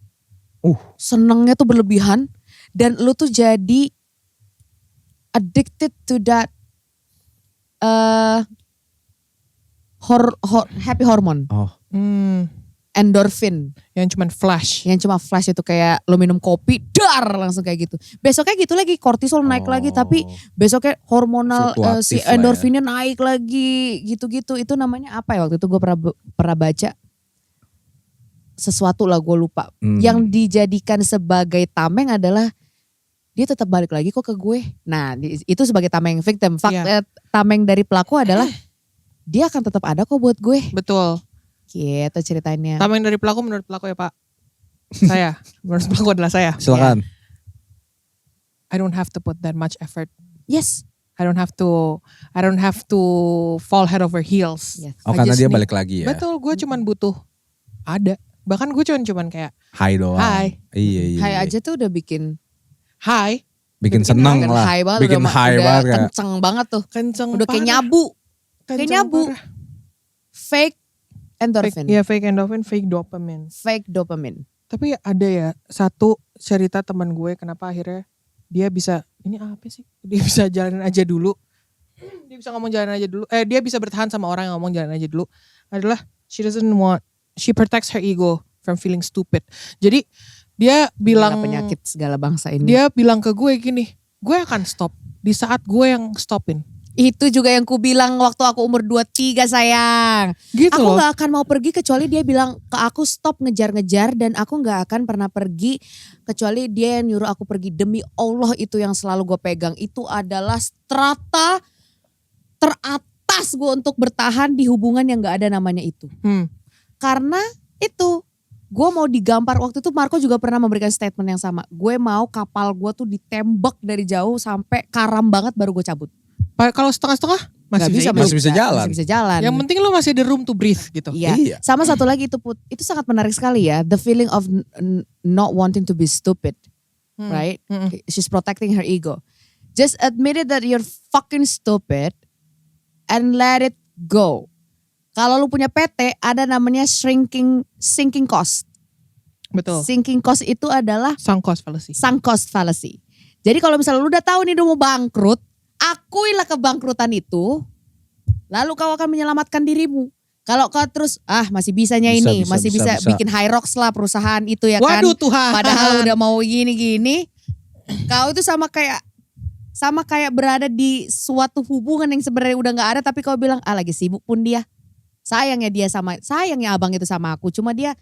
senengnya tuh berlebihan dan lo tuh jadi addicted to that happy hormone. Endorphin. Yang cuman flash. Yang cuma flash itu kayak lo minum kopi, dar langsung kayak gitu. Besoknya gitu lagi, kortisol naik lagi, tapi besoknya hormonal si Fluktuatif lah endorfinnya naik lagi, gitu-gitu. Itu namanya apa ya waktu itu gue pernah baca sesuatu lah, gue lupa. Yang dijadikan sebagai tameng adalah dia tetap balik lagi kok ke gue. Nah itu sebagai tameng victim. Tameng dari pelaku adalah dia akan tetap ada kok buat gue. Betul. Gitu ceritanya. Tameng dari pelaku menurut pelaku ya Pak. Saya. Menurut pelaku adalah saya. Silakan. I don't have to put that much effort. Yes. I don't have to fall head over heels. Yes. Karena dia balik lagi ya. Betul, gue cuman butuh ada. Bahkan gue cuman kayak Hai doang. Hai. Iya. Hai aja tuh udah bikin hai. Bikin seneng lah. High banget, Bikin udah high banget. Kayak, kenceng banget tuh. Kenceng Udah kayak parah. nyabu. Kenceng Kayak nyabu. parah. Fake endorphin. Iya fake endorphin, fake dopamine. Fake dopamine. Tapi ada ya satu cerita teman gue kenapa akhirnya dia bisa, ini apa sih? Dia bisa jalanin aja dulu. Dia bisa ngomong jalan aja dulu. Dia bisa bertahan sama orang yang ngomong jalan aja dulu. Adalah she protects her ego from feeling stupid. Jadi dia bilang penyakit segala bangsa ini. Dia bilang ke gue gini, gue akan stop di saat gue yang stopin. Itu juga yang ku bilang waktu aku umur 23 sayang. Gitu aku loh. gak akan mau pergi kecuali dia bilang ke aku stop ngejar-ngejar. Dan aku gak akan pernah pergi kecuali dia yang nyuruh aku pergi. Demi Allah itu yang selalu gue pegang. Itu adalah strata teratas gue untuk bertahan di hubungan yang gak ada namanya itu. Karena itu gue mau digampar. Waktu itu Marco juga pernah memberikan statement yang sama. Gue mau kapal gue tuh ditembak dari jauh sampai karam banget baru gue cabut. Kalau setengah-setengah masih bisa jalan. Masih bisa jalan. Yang penting lo masih ada room to breathe gitu. Iya. Sama satu lagi itu Put, itu sangat menarik sekali ya. The feeling of not wanting to be stupid. Right? She's protecting her ego. Just admit it that you're fucking stupid and let it go. Kalau lu punya PT ada namanya sinking cost. Betul. Sinking cost itu adalah Sunk cost fallacy. sunk cost fallacy. Jadi kalau misalnya lu udah tahu nih udah mau bangkrut, akuilah kebangkrutan itu, lalu kau akan menyelamatkan dirimu. Kalau kau terus masih bisanya ini, masih bisa bikin Hyrox lah perusahaan itu ya kan. Waduh Tuhan. Padahal udah mau gini-gini, kau itu sama kayak berada di suatu hubungan yang sebenarnya udah nggak ada, tapi kau bilang lagi sibuk pun dia. Sayangnya abang itu sama aku, cuma dia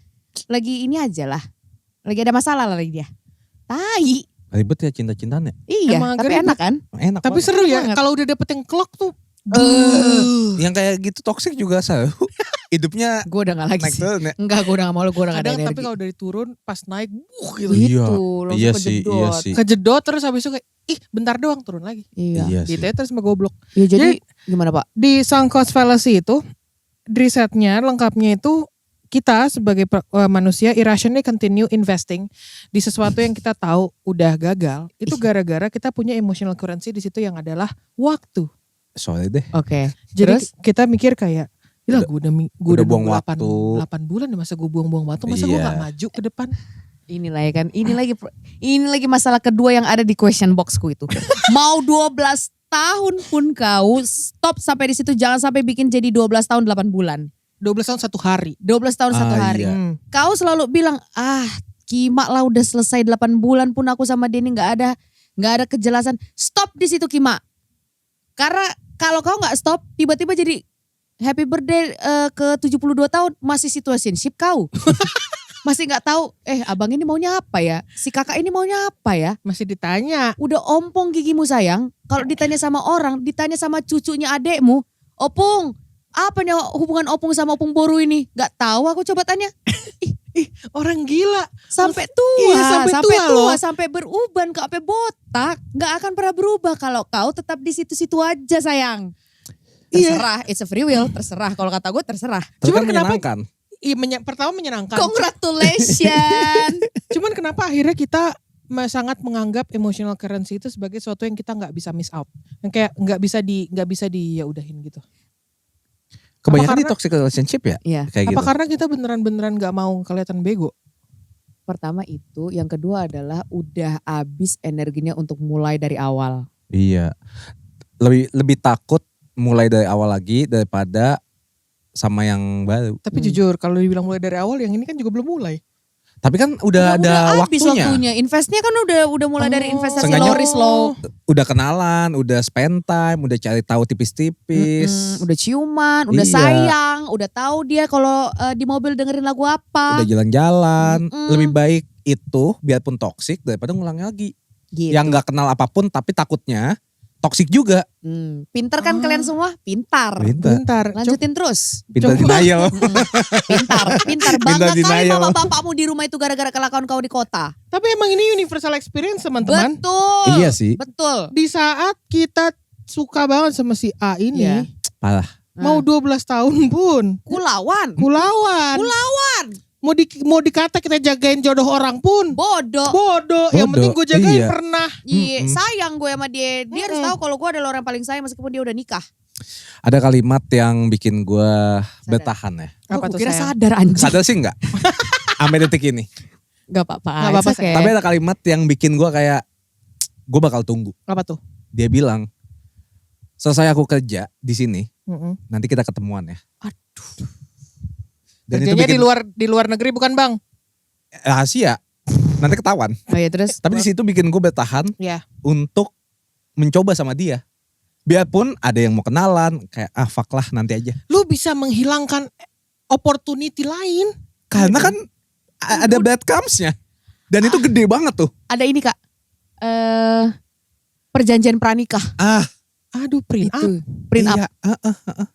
lagi ini aja lah. Lagi ada masalah lah lagi dia. Tai. Ribet ya cinta-cintanya. Iya, Emang tapi ribet. enak kan? Enak Tapi banget. seru ya banget. kalau udah dapet yang klok tuh Yang kayak gitu toxic juga selalu hidupnya Gue udah gak lagi naik sih. turun ya. Enggak, gue udah gak mau, gue udah gak ada Kadang tapi energi. kalau dari turun pas naik gitu. Gitu, Iya langsung sih, kejedot. iya sih. Kejedot terus habis itu kayak bentar doang turun lagi. Iya. Iya Gitu sih. ya terus goblok. Ya jadi gimana Pak? Di sunk cost fallacy itu risetnya lengkapnya itu kita sebagai manusia irrationally continue investing di sesuatu yang kita tahu udah gagal. Itu gara-gara kita punya emotional currency di situ yang adalah waktu. Soalnya deh. Oke. Jadi Terus? kita mikir kayak, gila gue udah buang nunggu waktu. 8 bulan nih masa gue buang-buang waktu, masa gue Iya. gak maju ke depan. Inilah ya kan, ini lagi masalah kedua yang ada di question boxku itu. Mau 12 tahun pun kau stop sampai di situ, jangan sampai bikin jadi 12 tahun 8 bulan. 12 tahun 1 hari. 12 tahun 1 hari. Iya. Kau selalu bilang, Kima lah udah selesai 8 bulan pun aku sama Denny nggak ada kejelasan. Stop di situ Kima. Karena kalau kau nggak stop, tiba-tiba jadi happy birthday ke 72 tahun masih situationship kau. Masih nggak tahu, abang ini maunya apa ya? Si kakak ini maunya apa ya? Masih ditanya. Udah ompong gigimu sayang. Kalau ditanya sama orang, ditanya sama cucunya adekmu, Opung, apa nih hubungan Opung sama Opung Boru ini? Gak tahu aku coba tanya. Orang gila. Sampai tua, Iya, sampai tua loh. sampai beruban, sampai botak. Gak akan pernah berubah kalau kau tetap di situ-situ aja sayang. Terserah, it's a free will, terserah. Kalau kata gue terserah. Tapi Cuman kan kenapa- menyenangkan. Pertama menyenangkan. Congratulations. Cuman kenapa akhirnya kita sangat menganggap emotional currency itu sebagai sesuatu yang kita nggak bisa miss out, yang kayak nggak bisa di ya udahin gitu. Kebanyakan di karena- toxic relationship ya? Iya. Kayak Apa gitu. karena kita beneran nggak mau kelihatan bego? Pertama itu, yang kedua adalah udah habis energinya untuk mulai dari awal. Iya. Lebih takut mulai dari awal lagi daripada sama yang baru. Tapi jujur kalau dibilang mulai dari awal, yang ini kan juga belum mulai. Tapi kan udah ada habis waktunya. Investnya kan udah mulai dari investasi Seenggaknya- low risk low. Udah kenalan, udah spend time, udah cari tahu tipis-tipis. Udah ciuman, udah Iya. sayang, udah tahu dia kalau di mobil dengerin lagu apa. Udah jalan-jalan. Mm-mm. Lebih baik itu biarpun toksik daripada ngulangnya lagi. Gitu. Yang gak kenal apapun tapi takutnya toksik juga. Pintar kan kalian semua? Pintar. Bentar. Lanjutin terus. Pintar Coba. denial. Pintar. Bangga kali denial. bapak-bapakmu di rumah itu gara-gara kelakuan kau di kota. Tapi emang ini universal experience teman-teman. Betul. Iya sih. Betul. Di saat kita suka banget sama si A ini, Iya. Parah. mau 12 tahun pun Kulawan. kulawan. Mau dikata kita jagain jodoh orang pun Bodoh. bodoh. Yang Bodoh, penting gue jagain iya. pernah. Iya, Mm-mm. sayang gue sama dia. Dia harus tahu kalau gue adalah orang paling sayang meskipun dia udah nikah. Ada kalimat yang bikin gue bertahan ya. Apa Gue tuh, kira sayang? sadar anjing. Sadar sih enggak? Sampai detik ini. Gak apa-apa. Gak apa-apa, it's okay. Tapi ada kalimat yang bikin gue kayak, gue bakal tunggu. Apa tuh? Dia bilang, selesai aku kerja di sini, Mm-mm. nanti kita ketemuan ya. Aduh. Dan itu Kerjanya bikin di luar negeri bukan bang? rahasia. Nanti ketahuan. Oh iya terus. Tapi di situ bikin gue bertahan Ya. untuk mencoba sama dia. Biarpun ada yang mau kenalan, kayak fuck lah nanti aja. Lu bisa menghilangkan opportunity lain. Karena kan ada bad comes-nya. Dan itu gede banget tuh. Ada ini kak. Perjanjian pranikah. Aduh print up. Itu. Print up. Iya,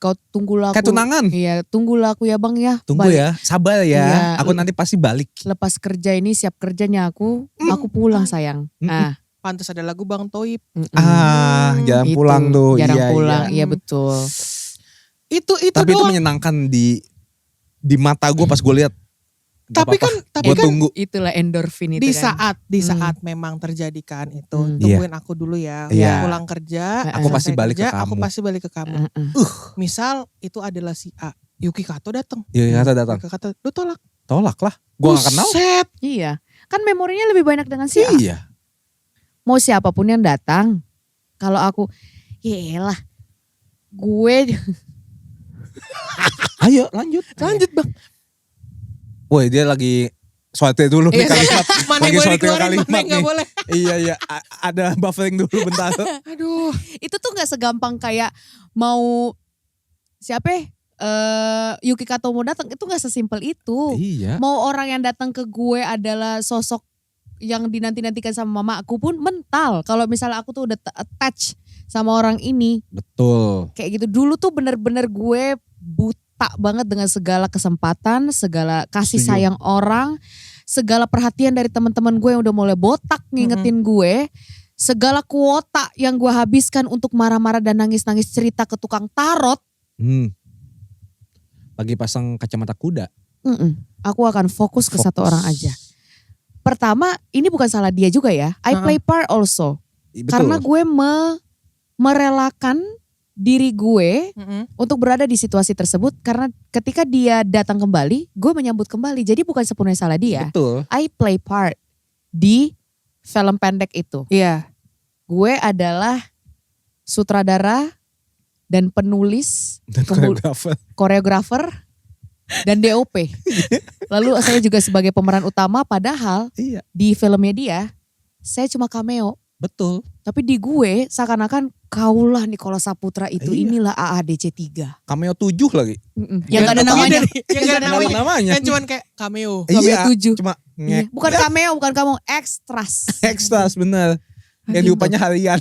Kau tunggulah aku. kayak tunangan. Iya tunggulah aku ya bang ya. Tunggu Balik. ya, sabar ya. Iya. Aku nanti pasti balik. Lepas kerja ini siap kerjanya aku pulang sayang. Mm-mm. Pantes ada lagu Bang Toib. Jarang Itu, pulang tuh. Jarang Iya, pulang, iya. iya betul. Itu Tapi itu doang. menyenangkan di mata gue pas gue lihat. Tapi kan gue kan tunggu. Itulah endorfin itu di kan. saat memang terjadikan itu, Hmm. tungguin aku dulu ya. Iya. Pulang kerja, Aku pasti selesai balik ke kerja, aku kamu. pasti balik ke kamu. Misal itu adalah si A, Yuki Kato datang. Iya kata datang. Yuki Kato, lu tolak. Tolak lah. Gue gak kenal. Buset. Iya. Kan memorinya lebih banyak dengan si A. Iya. Mau siapapun yang datang. Kalau aku, yelah. Gue, Ayo lanjut. Lanjut bang. Woi dia lagi suatu dulu nih Iya, kalimat. Mana Lagi boleh suatu dikeluarin, kalimat mana nggak nih. boleh. Iya. Ada buffering dulu bentar. Aduh. itu tuh gak segampang kayak mau, siapa ya? Yuki Kato mau datang, itu gak sesimpel itu. Iya. Mau orang yang datang ke gue adalah sosok yang dinanti-nantikan sama mama aku pun mental. Kalau misalnya aku tuh udah attach sama orang ini. Betul. Kayak gitu. Dulu tuh bener-bener gue buta banget dengan segala kesempatan, segala kasih Setuju. sayang orang, segala perhatian dari teman-teman gue yang udah mulai botak ngingetin gue, segala kuota yang gue habiskan untuk marah-marah dan nangis-nangis cerita ke tukang tarot. Lagi pasang kacamata kuda. Aku akan fokus ke satu orang aja. Pertama, ini bukan salah dia juga ya. I play part also. Betul. Karena gue merelakan diri gue untuk berada di situasi tersebut. Karena ketika dia datang kembali, gue menyambut kembali. Jadi bukan sepenuhnya salah dia. Betul. I play part di film pendek itu. Iya. Gue adalah sutradara dan penulis, Dan koreografer, dan DOP. Lalu saya juga sebagai pemeran utama, padahal Iya. di filmnya dia, saya cuma cameo. Betul. Tapi di gue seakan-akan kaulah Nicholas Saputra itu, Iya. inilah AA/DC3. Cameo 7 lagi. Yang gak ada namanya. Yang gak ada namanya. namanya. Yang cuman kayak cameo. Cameo Iya. 7. Cuma Iya. ngek. Bukan cameo, bukan kamu, extras. Ekstras bener. Yang Gitu. diupahnya harian.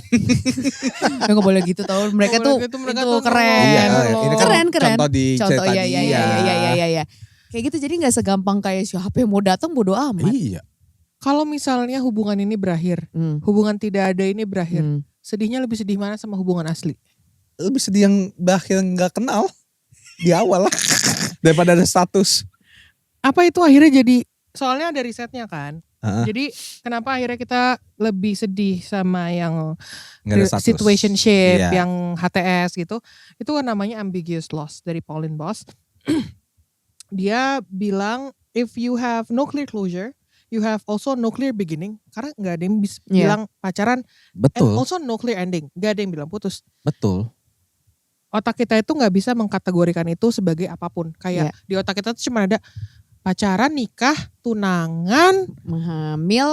Ya gak boleh gitu tau. Mereka Nggak tuh boleh gitu, mereka itu tuh keren. Iya, loh. ini kan Keren. contoh di Contoh, cerita iya. Kayak gitu, jadi gak segampang kayak siapa yang mau datang bodo amat. Iya. Kalau misalnya hubungan ini berakhir, hubungan tidak ada ini berakhir, sedihnya lebih sedih mana sama hubungan asli? Lebih sedih yang berakhir gak kenal di awal lah. Daripada ada status. Apa itu akhirnya jadi, soalnya ada risetnya kan. Heeh. Jadi kenapa akhirnya kita lebih sedih sama yang Nggak ada status. situationship, Iya. yang HTS gitu. Itu namanya ambiguous loss dari Pauline Boss. Dia bilang if you have no clear closure, you have also no clear beginning. Karena nggak ada yang bisa bilang pacaran, and Betul. also no clear ending. Nggak ada yang bilang putus. Betul. Otak kita itu nggak bisa mengkategorikan itu sebagai apapun. Kayak di otak kita tuh cuma ada pacaran, nikah, tunangan,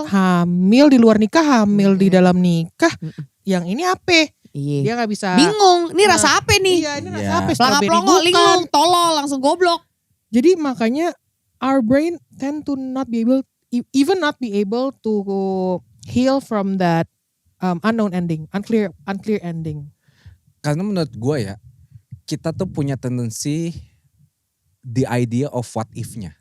hamil di luar nikah, hamil di dalam nikah. Yang ini apa? Iya. Dia nggak bisa. Bingung, ini rasa apa nih? Iya, ini rasa Iya. apa? Pelangap Strawberry pelongo, bukan. linglung, tolol, langsung goblok. Jadi makanya our brain tend to not be able, even not be able to heal from that unknown ending, unclear ending. Karena menurut gue ya, kita tuh punya tendensi the idea of what if-nya.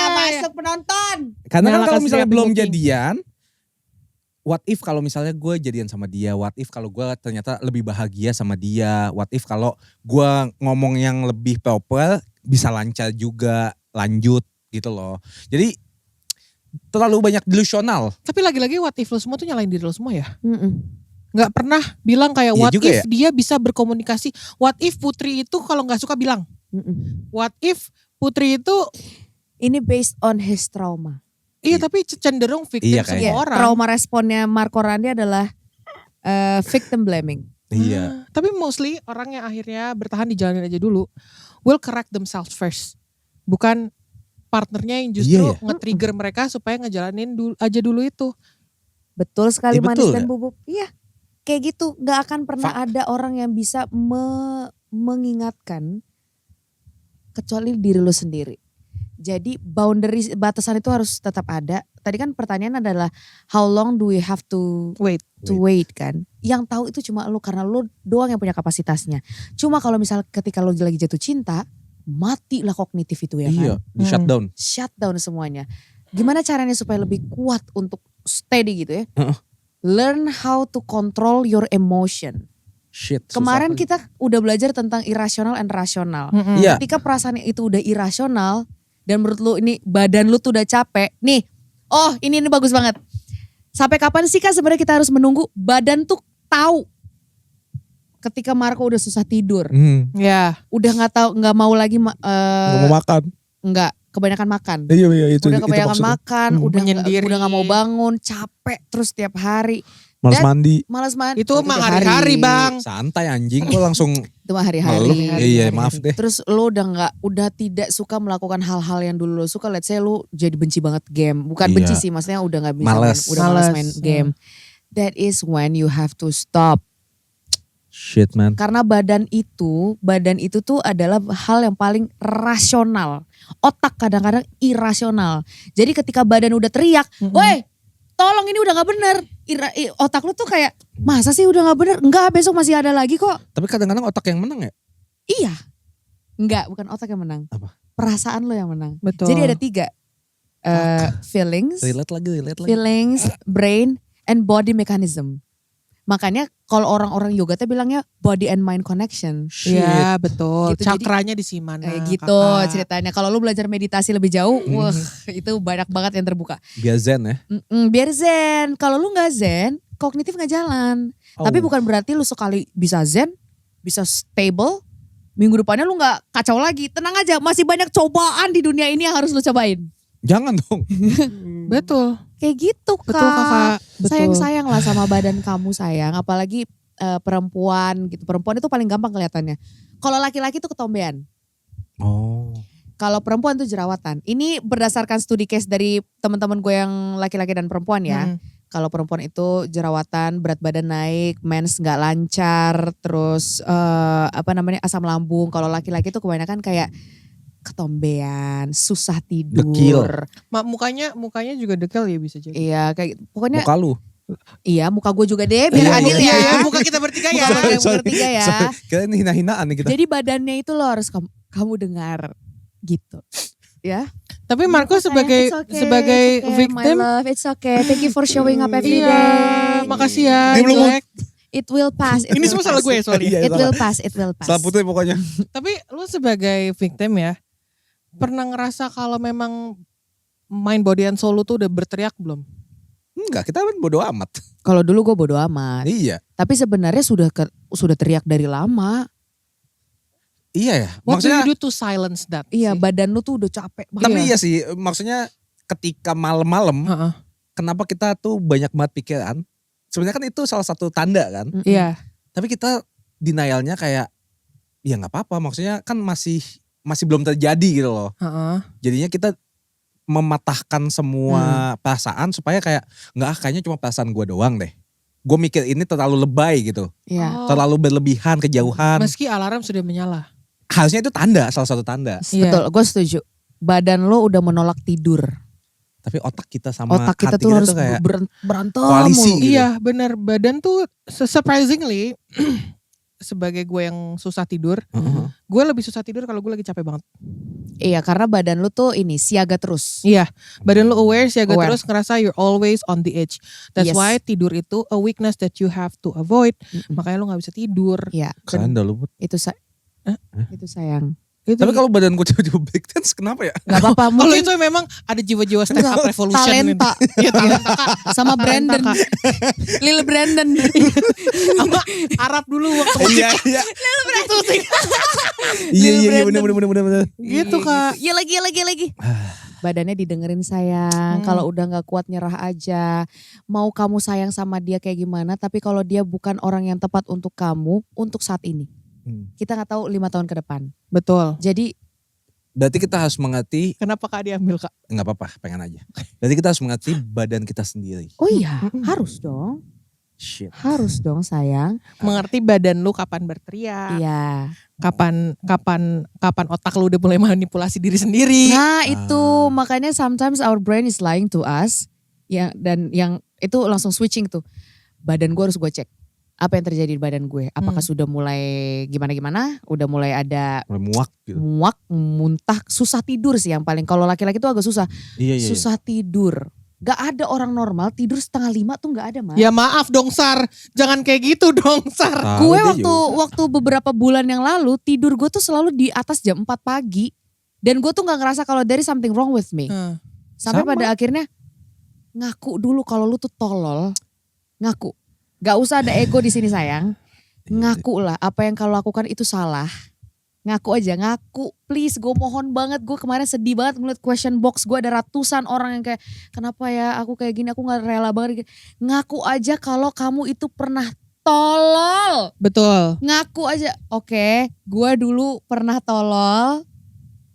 Masuk penonton. Karena kan Nyalakan kalau misalnya setiap belum booking. jadian, what if kalau misalnya gue jadian sama dia, what if kalau gue ternyata lebih bahagia sama dia, what if kalau gue ngomong yang lebih proper bisa lancar juga, lanjut gitu loh. Jadi terlalu banyak delusional. Tapi lagi-lagi what if lo semua tuh nyalain diri lo semua ya. Nggak pernah bilang kayak Iya what juga if dia bisa berkomunikasi. What if Putri itu kalau nggak suka bilang. What if Putri itu Ini based on his trauma. iya tapi cenderung victim Iya, semua kayaknya. orang. Trauma responnya Marco Randi adalah victim blaming. Iya. Tapi mostly orang yang akhirnya bertahan di jalanin aja dulu will correct themselves first. Bukan partnernya yang justru Iya ya. nge-trigger mereka supaya ngejalanin aja dulu itu. Betul sekali, Iya, manis betul dan ya? bubuk. Iya, kayak gitu. Gak akan pernah ada orang yang bisa mengingatkan kecuali diri lo sendiri. Jadi boundary, batasan itu harus tetap ada. Tadi kan pertanyaan adalah how long do we have to wait kan. Yang tahu itu cuma lo, karena lo doang yang punya kapasitasnya. Cuma kalau misal ketika lo lagi jatuh cinta, matilah kognitif itu ya kan. Iya, di shutdown. Shutdown semuanya. Gimana caranya supaya lebih kuat untuk steady gitu ya? Learn how to control your emotion. Shit. Kemarin susah. kita udah belajar tentang irasional and rasional. Iya. Ketika perasaan itu udah irasional dan menurut lu ini badan lu tuh udah capek. Nih, ini bagus banget. Sampai kapan sih kan sebenarnya kita harus menunggu badan tuh tahu. Ketika Marco udah susah tidur, Ya. udah nggak mau lagi Gak mau makan. nggak kebanyakan makan. Iya itu. Udah kebanyakan makan, udah Menyendiri. nggak mau bangun, capek terus tiap hari. Malas mandi. Malas mandi. Itu mah hari-hari bang. Santai anjing, kok langsung Itu mah hari-hari. ngeluh. Iya maaf deh. Terus lo udah tidak suka melakukan hal-hal yang dulu lo suka. Let's say lo jadi benci banget game. Bukan Iya. benci sih, maksudnya udah gak bisa Males. udah malas Males. main game. That is when you have to stop. Shit man. Karena badan itu tuh adalah hal yang paling rasional. Otak kadang-kadang irasional. Jadi ketika badan udah teriak, woi tolong ini udah gak bener. Otak lu tuh kayak, masa sih udah gak bener? Enggak, besok masih ada lagi kok. Tapi kadang-kadang otak yang menang ya? Iya. Enggak, bukan otak yang menang. Apa? Perasaan lo yang menang. Betul. Jadi ada 3. Feelings, Relate lagi. feelings, brain, and body mechanism. Makanya kalau orang-orang yoga tuh bilangnya body and mind connection. Iya betul. Gitu, Cakranya di mana? Gitu ceritanya. Kalau lu belajar meditasi lebih jauh, wah itu banyak banget yang terbuka. Biar zen ya? Biar zen. Kalau lu gak zen, kognitif gak jalan. Tapi bukan berarti lu sekali bisa zen, bisa stable, minggu depannya lu gak kacau lagi. Tenang aja, masih banyak cobaan di dunia ini yang harus lu cobain. Jangan dong. Betul. Kayak gitu Kak. Betul Kakak. Betul. Sayang-sayang lah sama badan kamu sayang. Apalagi perempuan gitu. Perempuan itu paling gampang kelihatannya. Kalau laki-laki itu ketombean. Oh. Kalau perempuan itu jerawatan. Ini berdasarkan studi case dari teman-teman gue yang laki-laki dan perempuan ya. Kalau perempuan itu jerawatan, berat badan naik, mens gak lancar, terus asam lambung. Kalau laki-laki itu kebanyakan kayak ketombean, susah tidur. Dekil. Mukanya juga dekil ya bisa jadi. Iya kayak pokoknya. Muka lu. Iya muka gue juga deh biar adil ya. Iya, muka kita bertiga ya. Muka bertiga ya. Kita ini hina-hinaan nih kita. Jadi badannya itu lo harus kamu dengar gitu. Ya. Tapi Marco sebagai victim. My love, it's okay. Thank you for showing up every Iya, day. makasih ya. Dia belum Jelek. It will pass. Ini semua salah gue soalnya. It will pass. It will pass. Salah putih pokoknya. Tapi lu sebagai victim ya, pernah ngerasa kalau memang mind body and soul lu tuh udah berteriak belum? Enggak, kita kan bodo amat. Kalau dulu gue bodo amat. Iya. Tapi sebenarnya sudah teriak dari lama. Iya ya. What Maksudnya do you do to silence that? Iya, sih? badan lu tuh udah capek banget. tapi iya sih, maksudnya ketika malam-malam, kenapa kita tuh banyak banget pikiran? Sebenarnya kan itu salah satu tanda kan. Iya. Tapi kita denialnya kayak, ya nggak apa-apa. Maksudnya kan masih belum terjadi gitu loh. Jadinya kita mematahkan semua perasaan supaya kayak kayaknya cuma perasaan gue doang deh. Gue mikir ini terlalu lebay gitu. Iya. Terlalu berlebihan, kejauhan. Meski alarm sudah menyala. Harusnya itu tanda, salah satu tanda. Betul, gue setuju. Badan lo udah menolak tidur. Tapi otak kita sama Otak kita hati tuh harus kayak berantem koalisi mulu. gitu. Iya benar, badan tuh surprisingly sebagai gue yang susah tidur, gue lebih susah tidur kalau gue lagi capek banget. Iya, karena badan lu tuh ini siaga terus. Iya, badan lu aware, siaga Aware. terus, ngerasa you're always on the edge. That's Yes. why tidur itu a weakness that you have to avoid. Makanya lu gak bisa tidur. Iya, Kanda lu. itu sayang. Itu, Tapi kalau badan gue tiba-tiba break dance kenapa ya? Gak apa-apa, kalau mungkin itu memang ada jiwa-jiwa stand up revolution. talenta. Iya talenta Kak. Sama Brandon. Lil Brandon. Sama Arab dulu waktu Iya. Iya bener. gitu Kak. Iya lagi. Badannya didengerin sayang. Kalau udah gak kuat nyerah aja. Mau kamu sayang sama dia kayak gimana. Tapi kalau dia bukan orang yang tepat untuk kamu. Untuk saat ini. Kita gak tahu 5 tahun ke depan. Betul. Jadi. Berarti kita harus mengerti. Kenapa Kak diambil Kak? Gak apa-apa, pengen aja. Berarti kita harus mengerti badan kita sendiri. Oh iya, harus dong. Shit. Harus dong sayang. Mengerti badan lu kapan berteriak. Iya. Kapan otak lu udah mulai manipulasi diri sendiri. Nah itu makanya sometimes our brain is lying to us. Dan yang itu langsung switching tuh. Badan gue harus gue cek. Apa yang terjadi di badan gue? Apakah sudah mulai gimana-gimana? Udah mulai ada Mulai muak gitu. muak, muntah, susah tidur sih yang paling. Kalau laki-laki tuh agak susah. Iya. Susah tidur. Gak ada orang normal tidur 4:30 tuh gak ada Mas. Ya maaf dong Sar, jangan kayak gitu dong Sar. Gue waktu beberapa bulan yang lalu tidur gue tuh selalu di atas jam 4 pagi. Dan gue tuh gak ngerasa kalau there is something wrong with me. Sampai pada akhirnya ngaku dulu kalau lu tuh tolol. Ngaku. Gak usah ada ego di sini sayang. Ngaku lah apa yang kau lakukan itu salah. Ngaku aja, ngaku. Please, gue mohon banget. Gue kemarin sedih banget ngeliat question box. Gue ada ratusan orang yang kayak, kenapa ya aku kayak gini, aku gak rela banget. Ngaku aja kalau kamu itu pernah tolol. Betul. Ngaku aja, oke, gue dulu pernah tolol.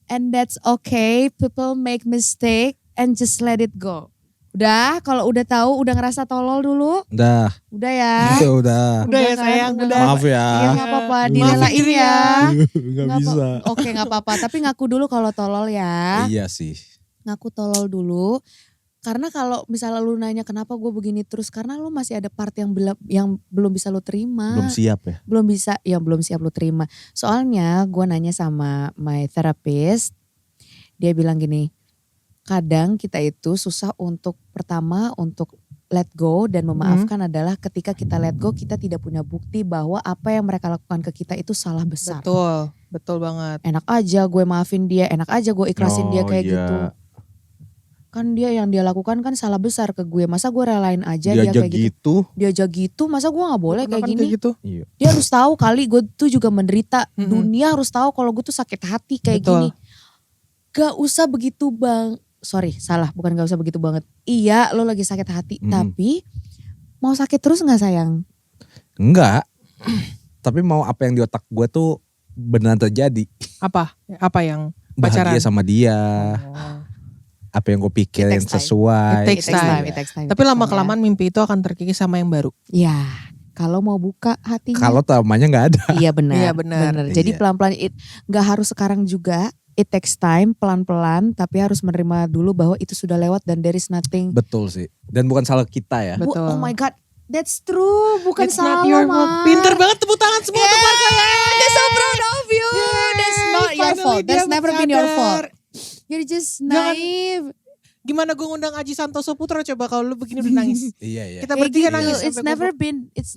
And that's okay, people make mistake and just let it go. Udah, kalau udah tahu, udah ngerasa tolol dulu. Udah ya. Udah ya kan? sayang, udah. Maaf ya. Iya gak apa-apa, Maafin direlain diri ya. Gak bisa. Oke gak apa-apa, tapi ngaku dulu kalau tolol ya. Iya sih. Ngaku tolol dulu. Karena kalau misalnya lu nanya kenapa gue begini terus, karena lu masih ada part yang belum bisa lu terima. Belum siap ya. Belum siap lu terima. Soalnya gue nanya sama my therapist, dia bilang gini, kadang kita itu susah untuk let go dan memaafkan adalah ketika kita let go kita tidak punya bukti bahwa apa yang mereka lakukan ke kita itu salah besar. Betul banget. Enak aja gue maafin dia, enak aja gue ikhlasin dia kayak gitu. Kan dia yang dia lakukan kan salah besar ke gue. Masa gue relain aja dia kayak gitu. Diajak gitu, masa gue gak boleh kayak gini. Gitu. Dia harus tahu kali gue tuh juga menderita. Dunia harus tahu kalau gue tuh sakit hati kayak gini. Gak usah begitu bang. Sorry salah, bukan gak usah begitu banget. Iya lo lagi sakit hati, tapi mau sakit terus gak sayang? Enggak. Tapi mau apa yang di otak gue tuh benar terjadi. Apa yang pacaran? Bahagia sama dia. Apa yang gue pikirin sesuai. It takes time. Tapi lama-kelamaan mimpi itu akan terkikis sama yang baru. Ya, kalau mau buka hatinya. Kalau tamanya gak ada. Iya benar. Iya benar. Jadi pelan-pelan, gak harus sekarang juga. It takes time, pelan-pelan. Tapi harus menerima dulu bahwa itu sudah lewat dan there is nothing. Betul sih. Dan bukan salah kita ya. Betul. Oh my God. That's true, bukan It's salah not your Mas. fault. Pinter banget tepuk tangan semua untuk Marco ya. That's so proud of you. That's not your fault. That's never been your fault. You're just naive. Gimana gue ngundang Aji Santoso Putra coba kalau lu begini udah nangis. Iya. Kita bertiga nangis. It's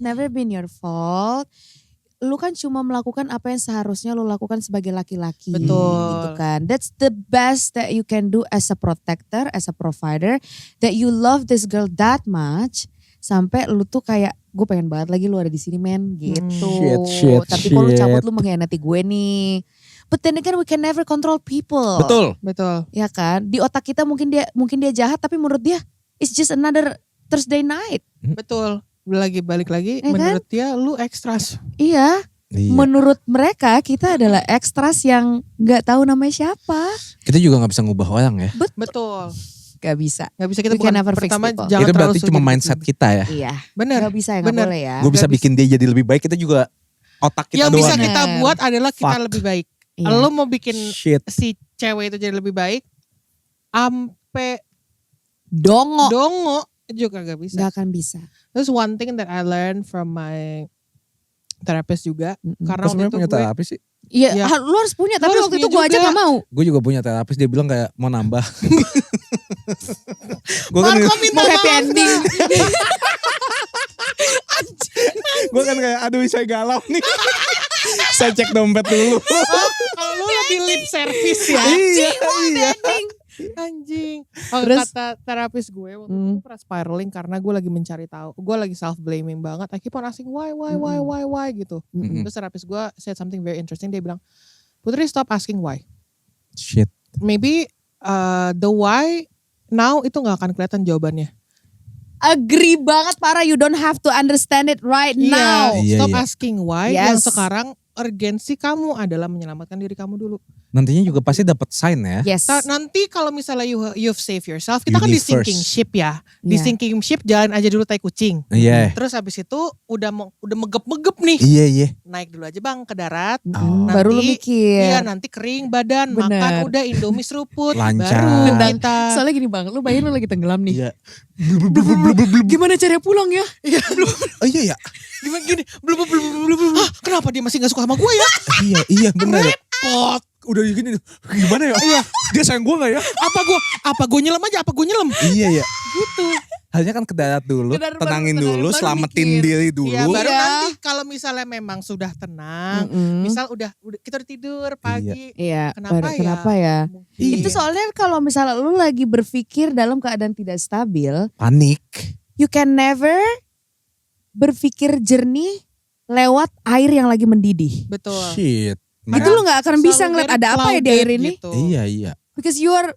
never been your fault. Lu kan cuma melakukan apa yang seharusnya lu lakukan sebagai laki-laki. Betul. Gitu kan. That's the best that you can do as a protector, as a provider. That you love this girl that much. Sampai lu tuh kayak gue pengen banget lagi lu ada di sini men gitu. Tapi kalau lu cabut lu mengkhianati gue nih. But then again we can never control people. Betul. Ya kan? Di otak kita mungkin dia jahat tapi menurut dia it's just another Thursday night. Betul. Balik lagi kan? Menurut dia lu ekstras. Iya. Menurut mereka kita adalah ekstras yang gak tahu namanya siapa. Kita juga gak bisa ngubah orang ya. Betul. Gak bisa. Kita bukan pertama jangan itu berarti terlalu cuma mindset kita ya. Iya. Bener. Gak bisa ya, gak boleh ya. Gue bisa bikin dia jadi lebih baik, kita juga otak kita yang doang. bisa ya. kita buat adalah kita lebih baik. Iya. Lo mau bikin si cewek itu jadi lebih baik, ampe dongo juga gak bisa. Gak akan bisa. There's one thing that I learned from my therapist juga. Karena waktu itu punya gue terapis sih. Iya, lu harus punya. Tapi harus waktu itu punya gue aja juga. gak mau. Gue juga punya terapis, dia bilang kayak mau nambah. Gue kan Mau happy ending. gue kan kayak aduh saya galau nih. Saya cek dompet dulu. kalau lu lebih lip service ya. Iya. Anjing. Terus? Kata terapis gue waktu itu gue pernah spiraling karena gue lagi mencari tahu. Gue lagi self blaming banget. I keep on asking why gitu. Terus terapis gue said something very interesting. Dia bilang, Putri stop asking why. Shit. Maybe the why now itu gak akan kelihatan jawabannya. Agree banget parah. You don't have to understand it right now. Stop asking why. Yes. Yang sekarang urgensi kamu adalah menyelamatkan diri kamu dulu. Nantinya juga pasti dapat sign ya. Yes. Nanti kalau misalnya you've saved yourself, kita kan di Universe. sinking ship ya. Di sinking ship jalan aja dulu tai kucing. Iya. Terus habis itu udah megep-megep nih. Iya. Naik dulu aja bang ke darat. Oh. Baru lu mikir. Iya nanti kering badan, Bener. makan udah Indomie seruput. Lancar. Baru Dan kita. soalnya gini bang, lu bayangin lu lagi tenggelam nih. Iya. Gimana caranya pulang ya? Oh iya ya. Gimana gini, belum. Kenapa dia masih gak suka sama gue ya? Iya benar. Repot. Udah gini gimana ya? Iya. Dia sayang gue gak ya? Apa gue nyelam aja, Iya ya. gitu. Harusnya kan ke darat dulu, Ke darat tenangin baru dulu, mikir. selamatin diri dulu. Iya baru Iya. nanti kalau misalnya memang sudah tenang, misal udah kita udah tidur pagi. Iya. Kenapa ya? Mungkin. Iya. Itu soalnya kalau misalnya lu lagi berpikir dalam keadaan tidak stabil, Panik. you can never berpikir jernih lewat air yang lagi mendidih. Betul. Shit. Itu lu gak akan bisa Selalu ngeliat very ada apa ya di clouded air ini. gitu. Iya. Because you are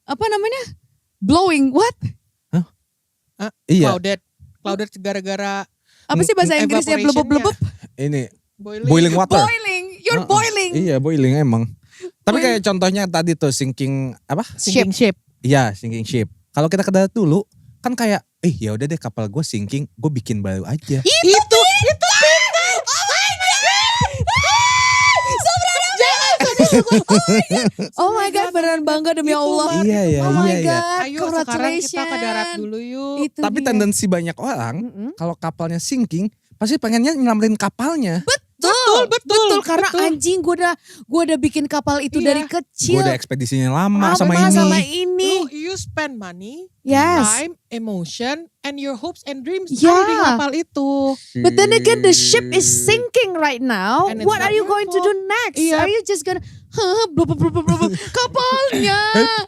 apa namanya? Blowing, what? Iya. Clouded gara-gara Apa sih bahasa Inggrisnya evaporation blebeb-blebeb? Ini boiling. boiling water. Boiling, you're boiling. Iya boiling emang. Tapi kayak contohnya tadi tuh sinking apa? Sinking ship. Iya sinking ship. Kalau kita ke darat dulu kan kayak ya udah deh kapal gue sinking, gue bikin baru aja. Itu pintar. Oh my god. Oh my god, beneran bangga demi Allah. Iya ya, Oh my iya ya. god, Ayo sekarang kita ke darat congratulations. dulu yuk. Itu Tapi dia. tendensi banyak orang kalau kapalnya sinking pasti pengennya nyelamatin kapalnya. Betul, karena anjing gue udah bikin kapal itu Iya. dari Gue kecil. udah ekspedisinya lama sama sama ini. ini. You spend money, Yes. time, emotion, and your hopes and dreams Yeah. ada di kapal itu. But then again, the ship is sinking right now. And it's What not are you your going to do fault. next? Iya. Are you just gonna blub, blub, blub, blub, blub, kapalnya,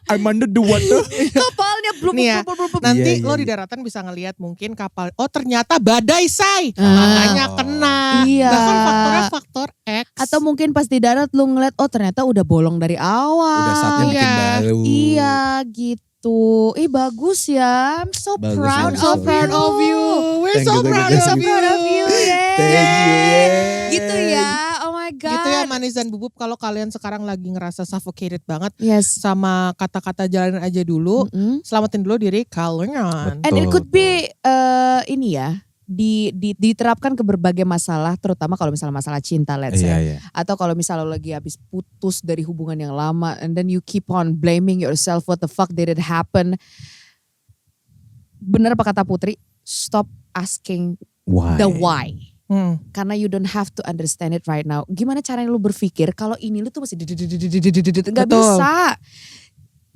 I'm under the water. kapalnya blub, Nih ya, blub, blub, blub, blub. Nanti Iya, lo iya, di iya. daratan bisa ngelihat mungkin kapal. Oh ternyata badai say, Ah. makanya kena. Iya. Nah kan faktornya faktor X. Atau mungkin pas di darat lu ngeliat, oh ternyata udah bolong dari awal. Udah saatnya bikin Iya. baru. Iya gitu. Bagus ya. I'm so Bagus, proud bagus, of bagus. Proud of you. We're Thank so you, thank you, proud thank of So you. proud of you. Yay. Thank you. Yeah. Gitu ya. Oh my god. Gitu ya manis dan bubub, kalau kalian sekarang lagi ngerasa suffocated banget Yes. sama kata-kata jalanin aja dulu, Mm-mm. selamatin dulu diri kalian. And it Betul, could be ini ya. Diterapkan ke berbagai masalah, terutama kalau misalnya masalah cinta, let's say. Iya, iya. Atau kalau misalnya lo lagi habis putus dari hubungan yang lama, and then you keep on blaming yourself, what the fuck did it happen? Bener apa kata Putri? Stop asking Why? the why. Hmm. Karena you don't have to understand it right now. Gimana caranya lu berpikir kalau ini lu tuh masih nggak Betul. bisa.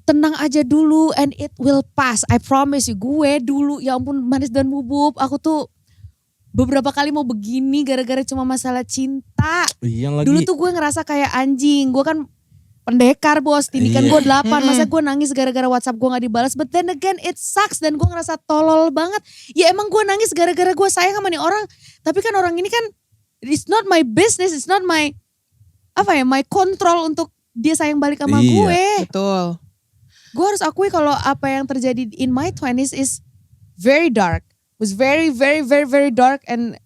Tenang aja dulu and it will pass. I promise you. Gue dulu ya ampun manis dan bubub. Aku tuh beberapa kali mau begini gara-gara cuma masalah cinta. Iya lagi. Dulu tuh gue ngerasa kayak anjing. Gue kan pendekar bos. Tindikan Iya. gue 8. Masa gue nangis gara-gara WhatsApp gue gak dibalas. But then again it sucks. Dan gue ngerasa tolol banget. Ya emang gue nangis gara-gara gue sayang sama nih orang. Tapi kan orang ini kan it's not my business. It's not my my control untuk dia sayang balik sama Iya. gue. Betul. Gue harus akui kalau apa yang terjadi in my 20s is very dark. Was very, very, very, very dark. And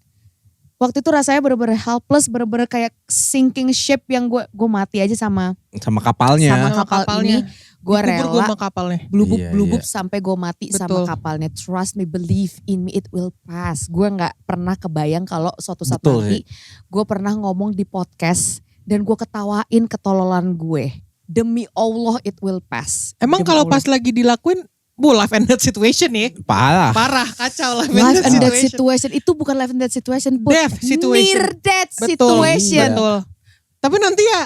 waktu itu rasanya bener-bener helpless. Bener-bener kayak sinking ship yang gue mati aja sama kapalnya. sama kapal kapalnya. ini. Gue Kubur gue rela sama kapalnya. blubub Iya. sampai gue mati sama Betul. kapalnya. Trust me, believe in me, it will pass. Gue gak pernah kebayang kalau suatu saat Betul nanti gue pernah ngomong di podcast dan gue ketawain ketololan gue. Demi Allah it will pass. Emang Demi kalau Allah. pas lagi dilakuin, life and death situation nih. Parah. Parah, kacau life Life and death situation. situation itu bukan life and death situation, Put. Death situation. Near death Betul, situation. betul. Tapi nanti ya,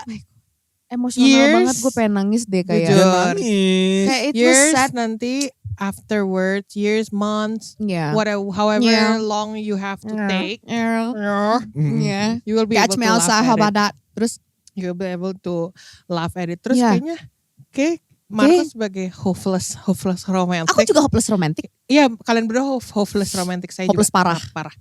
Emosional Years. banget, gue pengen nangis deh kayak. Jujur. Jangan nangis. Kayak it was years sad. nanti afterwards, years, months, Yeah. whatever, however Yeah. long you have to Yeah. take, Yeah. Yeah. you will be Catch able me to Elsa, laugh how at about it. that? Terus You will be able to laugh at it. Terus Yeah. kayaknya, Marco sebagai hopeless romantic. aku juga hopeless romantic. Iya, kalian berdua hopeless romantic. Saya Hopeless juga parah.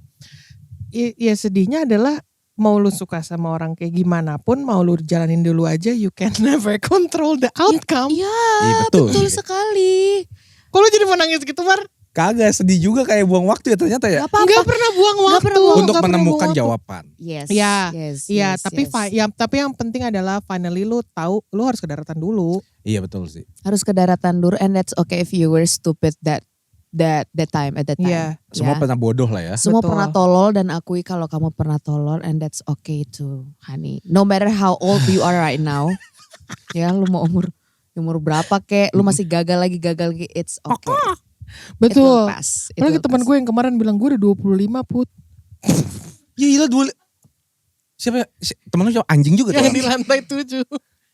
Ya sedihnya adalah mau lu suka sama orang kayak gimana pun, mau lu jalanin dulu aja, you can never control the outcome. Iya, Iya, betul. betul sekali. Kok lu jadi mau nangis gitu, Mar? Kagak, sedih juga kayak buang waktu ya ternyata ya. Gak apa-apa. Nggak pernah buang Nggak waktu. pernah buang Untuk nggak pernah menemukan buang waktu. jawaban. Yes. Iya, Yes. Iya, yes, tapi yes. tapi yang penting adalah finally lu tahu lu harus ke daratan dulu. Iya betul sih. Harus ke daratan dulu, and that's okay if you were stupid that time at that time. Iya. Semua Ya. pernah bodoh lah ya. Semua Betul. pernah tolol dan akui kalau kamu pernah tolol, and that's okay too, honey. No matter how old you are right now. Ya, lu mau umur berapa kek, lu masih gagal lagi, it's okay. It will Betul. pass. It Apalagi will teman pass. gue yang kemarin bilang gue udah 25 Put. Ya gila siapa ya? Temen lu siapa? Anjing juga Yang tuh. di lantai 7.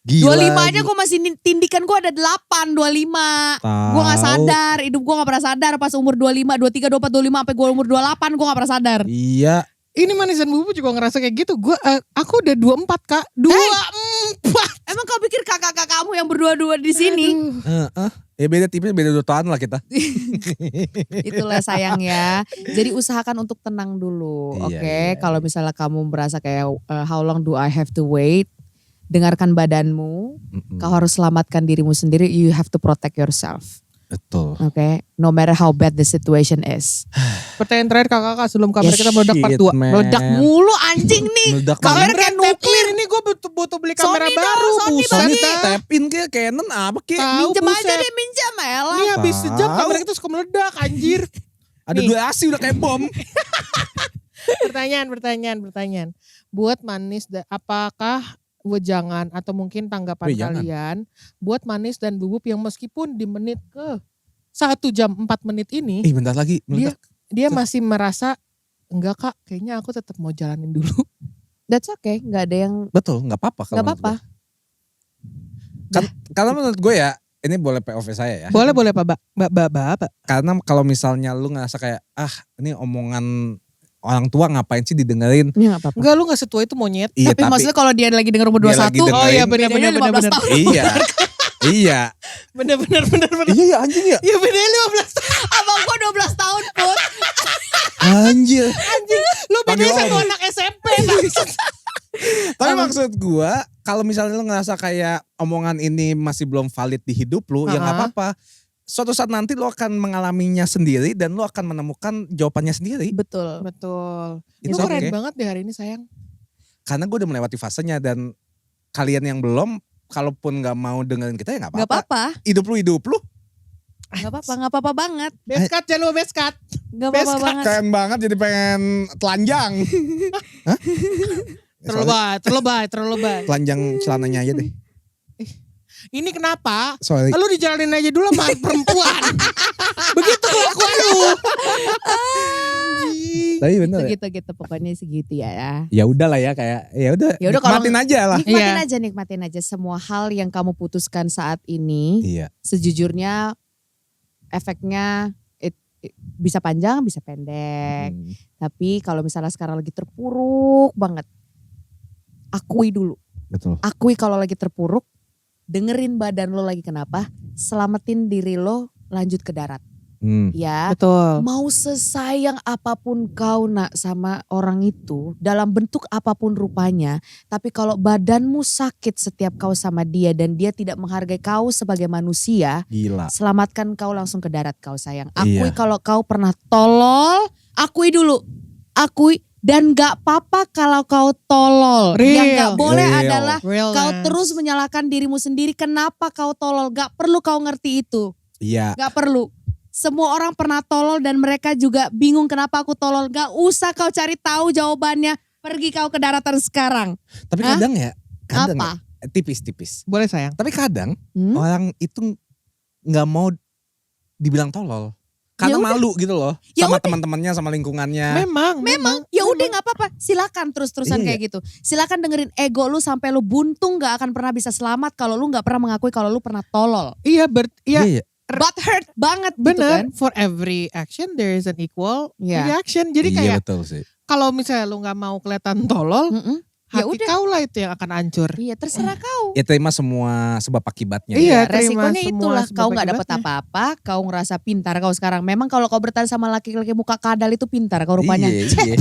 Gila. 25 aja gue masih tindikan gue ada 8, 25. Gue gak sadar, hidup gue gak pernah sadar pas umur 25, 23, 24, 25 sampai gue umur 28 gue gak pernah sadar. Iya. Ini Manis dan Bubu juga ngerasa kayak gitu. Aku udah 24 Kak. 24. Emang kau pikir kakak-kakakmu yang berdua-dua di sini? Ya beda tipis, beda 2 tahun lah kita. Itulah sayang ya. Jadi usahakan untuk tenang dulu. Iya, Oke, iya, kalau misalnya kamu merasa kayak how long do I have to wait? Dengarkan badanmu. Kau harus selamatkan dirimu sendiri. You have to protect yourself. Betul. Oke, no matter how bad the situation is. Pertanyaan terakhir kakak sebelum kamera Yes, kita meledak part shit, 2. man. Meledak mulu anjing nih. Meledak Kamera banget. kayak nuklir. Ini gue butuh beli kamera Sony baru. dong, Sony Buset bagi. dah. Tap-in kayak Canon apa kayak. Tahu, Minjem aja buset. deh, minjem elah. Ini habis Tahu. sejam kamera kita suka meledak anjir. Ada Nih. 2 asi udah kayak bom. Pertanyaan. Buat Manis, apakah wejangan atau mungkin tanggapan Wejangan. kalian buat Manis dan Bubub yang meskipun di menit ke 1 jam 4 menit ini Bentar lagi. dia masih merasa enggak Kak, kayaknya aku tetap mau jalanin dulu. That's okay, nggak ada yang Betul, nggak apa-apa. kalau nggak menurut apa-apa. gue. Karena menurut gue ya, ini boleh POV saya ya. Boleh Pak. Mbak. Karena kalau misalnya lu ngerasa kayak, ini omongan orang tua ngapain sih didengerin. Ya nggak apa-apa. Enggak, lu gak setua itu monyet. Iya, Tapi maksudnya kalau dia lagi denger umur Dia lagi 21, dengerin. Oh iya bedanya benar. 15 tahun. Iya. Iya. Bener. Iya anjing ya. Iya bedanya 15 tahun. Abang gua 12 tahun pun. Anjir. Lu bedanya Panggil sama om. anak SMP. Bang. Tapi maksud gue, kalau misalnya lu ngerasa kayak omongan ini masih belum valid di hidup lu, ya nggak apa-apa. Suatu saat nanti lu akan mengalaminya sendiri dan lu akan menemukan jawabannya sendiri. Betul. Betul. Itu Lu keren oke. banget deh hari ini sayang. Karena gue udah melewati fasenya dan kalian yang belum, kalaupun nggak mau dengerin kita ya nggak Nggak apa-apa. apa-apa. Hidup lu. Nggak apa-apa banget. Beskat jangan lupa beskat. Nggak apa-apa Best banget. Keren banget jadi pengen telanjang. Hah? Terlalu baik. Telanjang celananya aja deh. Ini kenapa? Sorry. Lu dijalanin aja dulu sama perempuan. Begitu kelakuan lu. Tapi bener ya. Segitu-gitu pokoknya segitu ya. Ya udah lah ya kayak ya udah kalau- nikmatin aja lah. Nikmatin aja semua hal yang kamu putuskan saat ini. Iya. Sejujurnya efeknya bisa panjang, bisa pendek. Tapi kalau misalnya sekarang lagi terpuruk banget, akui dulu. Betul. Akui kalau lagi terpuruk, dengerin badan lo lagi kenapa, selamatin diri lo, lanjut ke darat. Ya, Betul. mau sesayang apapun kau nak sama orang itu, dalam bentuk apapun rupanya, tapi kalau badanmu sakit setiap kau sama dia dan dia tidak menghargai kau sebagai manusia, Gila. selamatkan kau langsung ke darat kau sayang. Akui Iya. kalau kau pernah tolol, akui dulu. Akui dan gak apa-apa kalau kau tolol. Real. Yang gak boleh Real. adalah Real kau man. terus menyalahkan dirimu sendiri kenapa kau tolol. Gak perlu kau ngerti itu. Iya. Gak perlu. Semua orang pernah tolol dan mereka juga bingung kenapa aku tolol. Gak usah kau cari tahu jawabannya. Pergi kau ke daratan sekarang. Tapi Hah? kadang ya, Apa? tipis-tipis. Boleh sayang. Tapi kadang Hmm? orang itu nggak mau dibilang tolol. Karena Ya udah. malu gitu loh. Ya Sama udah. teman-temannya, sama lingkungannya. Memang ya udah nggak apa-apa, silakan terus-terusan Iya. kayak gitu. Silakan dengerin ego lu sampai lu buntung nggak akan pernah bisa selamat kalau lu nggak pernah mengakui kalau lu pernah tolol. Iya Iya. But hurt banget gitu kan. bener. For every action there is an equal Iya. reaction. Jadi Iya kayak betul sih. kalau misalnya lu gak mau kelihatan tolol, Mm-mm. Ya hati udah. kau lah itu yang akan hancur. Iya terserah kau. Ya terima semua sebab akibatnya. Iya, Ya, resikonya terima semua itulah sebab kau nggak dapat akibatnya. apa-apa, kau ngerasa pintar kau sekarang. Memang kalau kau bertahan sama laki-laki muka kadal itu pintar kau rupanya. Iya.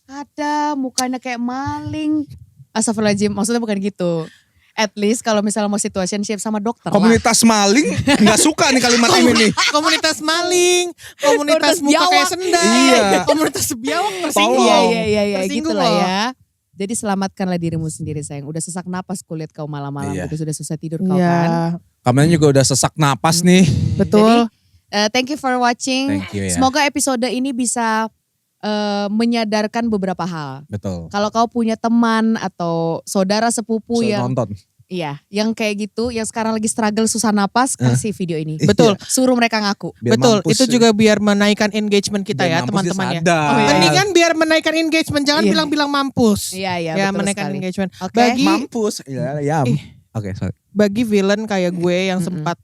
Ada mukanya kayak maling. Astagfirullahaladzim, maksudnya bukan gitu. At least kalau misalnya mau situationship sama dokter lah. Komunitas maling nggak suka nih kalimat ini nih. Komunitas maling, komunitas Komunitas muka kayak biawak. sendal, Iya. komunitas biawak tersinggung. Tolong. Iya Tersinggung gitu lah loh. ya. Jadi selamatkanlah dirimu sendiri sayang. Udah sesak napas kulit kau malam-malam. Iya. Udah sudah susah tidur kau kan. Iya, Kalian juga udah sesak napas nih. betul. Thank you for watching. Thank you ya. Semoga episode ini bisa menyadarkan beberapa hal. Betul. Kalau kau punya teman atau saudara sepupu Bisa yang nonton. iya, yang kayak gitu, yang sekarang lagi struggle susah napas, kasih video ini. Betul. Suruh mereka ngaku. Biar Betul, mampus itu sih. juga biar menaikkan engagement kita Biar ya mampus dia teman-temannya. sadar. Oh, iya. Mendingan biar menaikkan engagement, jangan Iya. bilang-bilang mampus. Iya, Ya, betul menaikkan sekali. engagement. Oke. Bagi Mampus. Ya. Ih. Oke, sorry. bagi villain kayak gue yang Mm-mm. sempat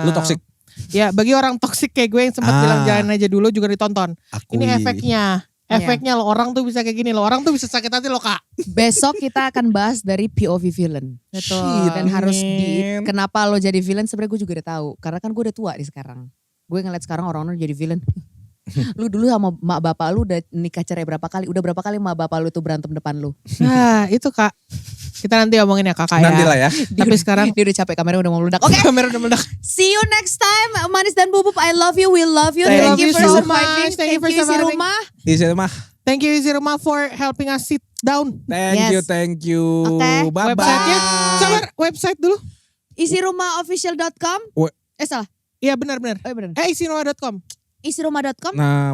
Lu toxic. Ya, bagi orang toksik kayak gue yang sempat bilang jalan aja dulu juga ditonton. Akui. Ini efeknya. Iya. Efeknya lo orang tuh bisa kayak gini lo. Orang tuh bisa sakit hati lo, Kak. Besok kita akan bahas dari POV villain. Betul. Dan harus Men. kenapa lo jadi villain sebenarnya gue juga udah tahu. Karena kan gue udah tua nih sekarang. Gue ngeliat sekarang orang-orang jadi villain. Lu dulu sama mak bapak lu udah nikah cerai berapa kali? Udah berapa kali mak bapak lu tuh berantem depan lu? Nah, itu Kak. Kita nanti omongin ya Kakak ya. Nanti lah ya. Tapi sekarang Dia udah capek, kameranya udah mau meledak. Oke, kamera udah meledak. see you next time. Manis dan Bubub, I love you, we love you. Thank Thank you you for so surviving. much. Thank you for Isi surviving. rumah. Isi rumah. Thank you Isi Rumah for helping us sit down. Yes. Thank you. Oke. Bye-bye. Website-nya. Sabar, website dulu. Isirumahofficial.com. We- Salah. Iya benar-benar. Oh iya bener. Isirumah.com. Isirumah.com. Nah,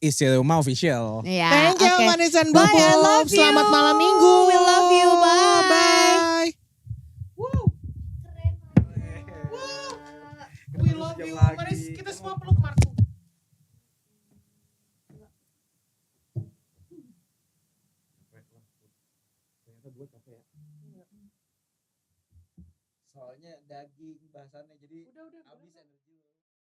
@isiruma_official. Iya, Thank you oke. Manis and Bye, I love Bubub. Selamat you. malam minggu. We love you, bye. Bye. Woo. We love you. Manis, kita semua peluk Marco. Soalnya daging bahasannya jadi Udah. habis energi.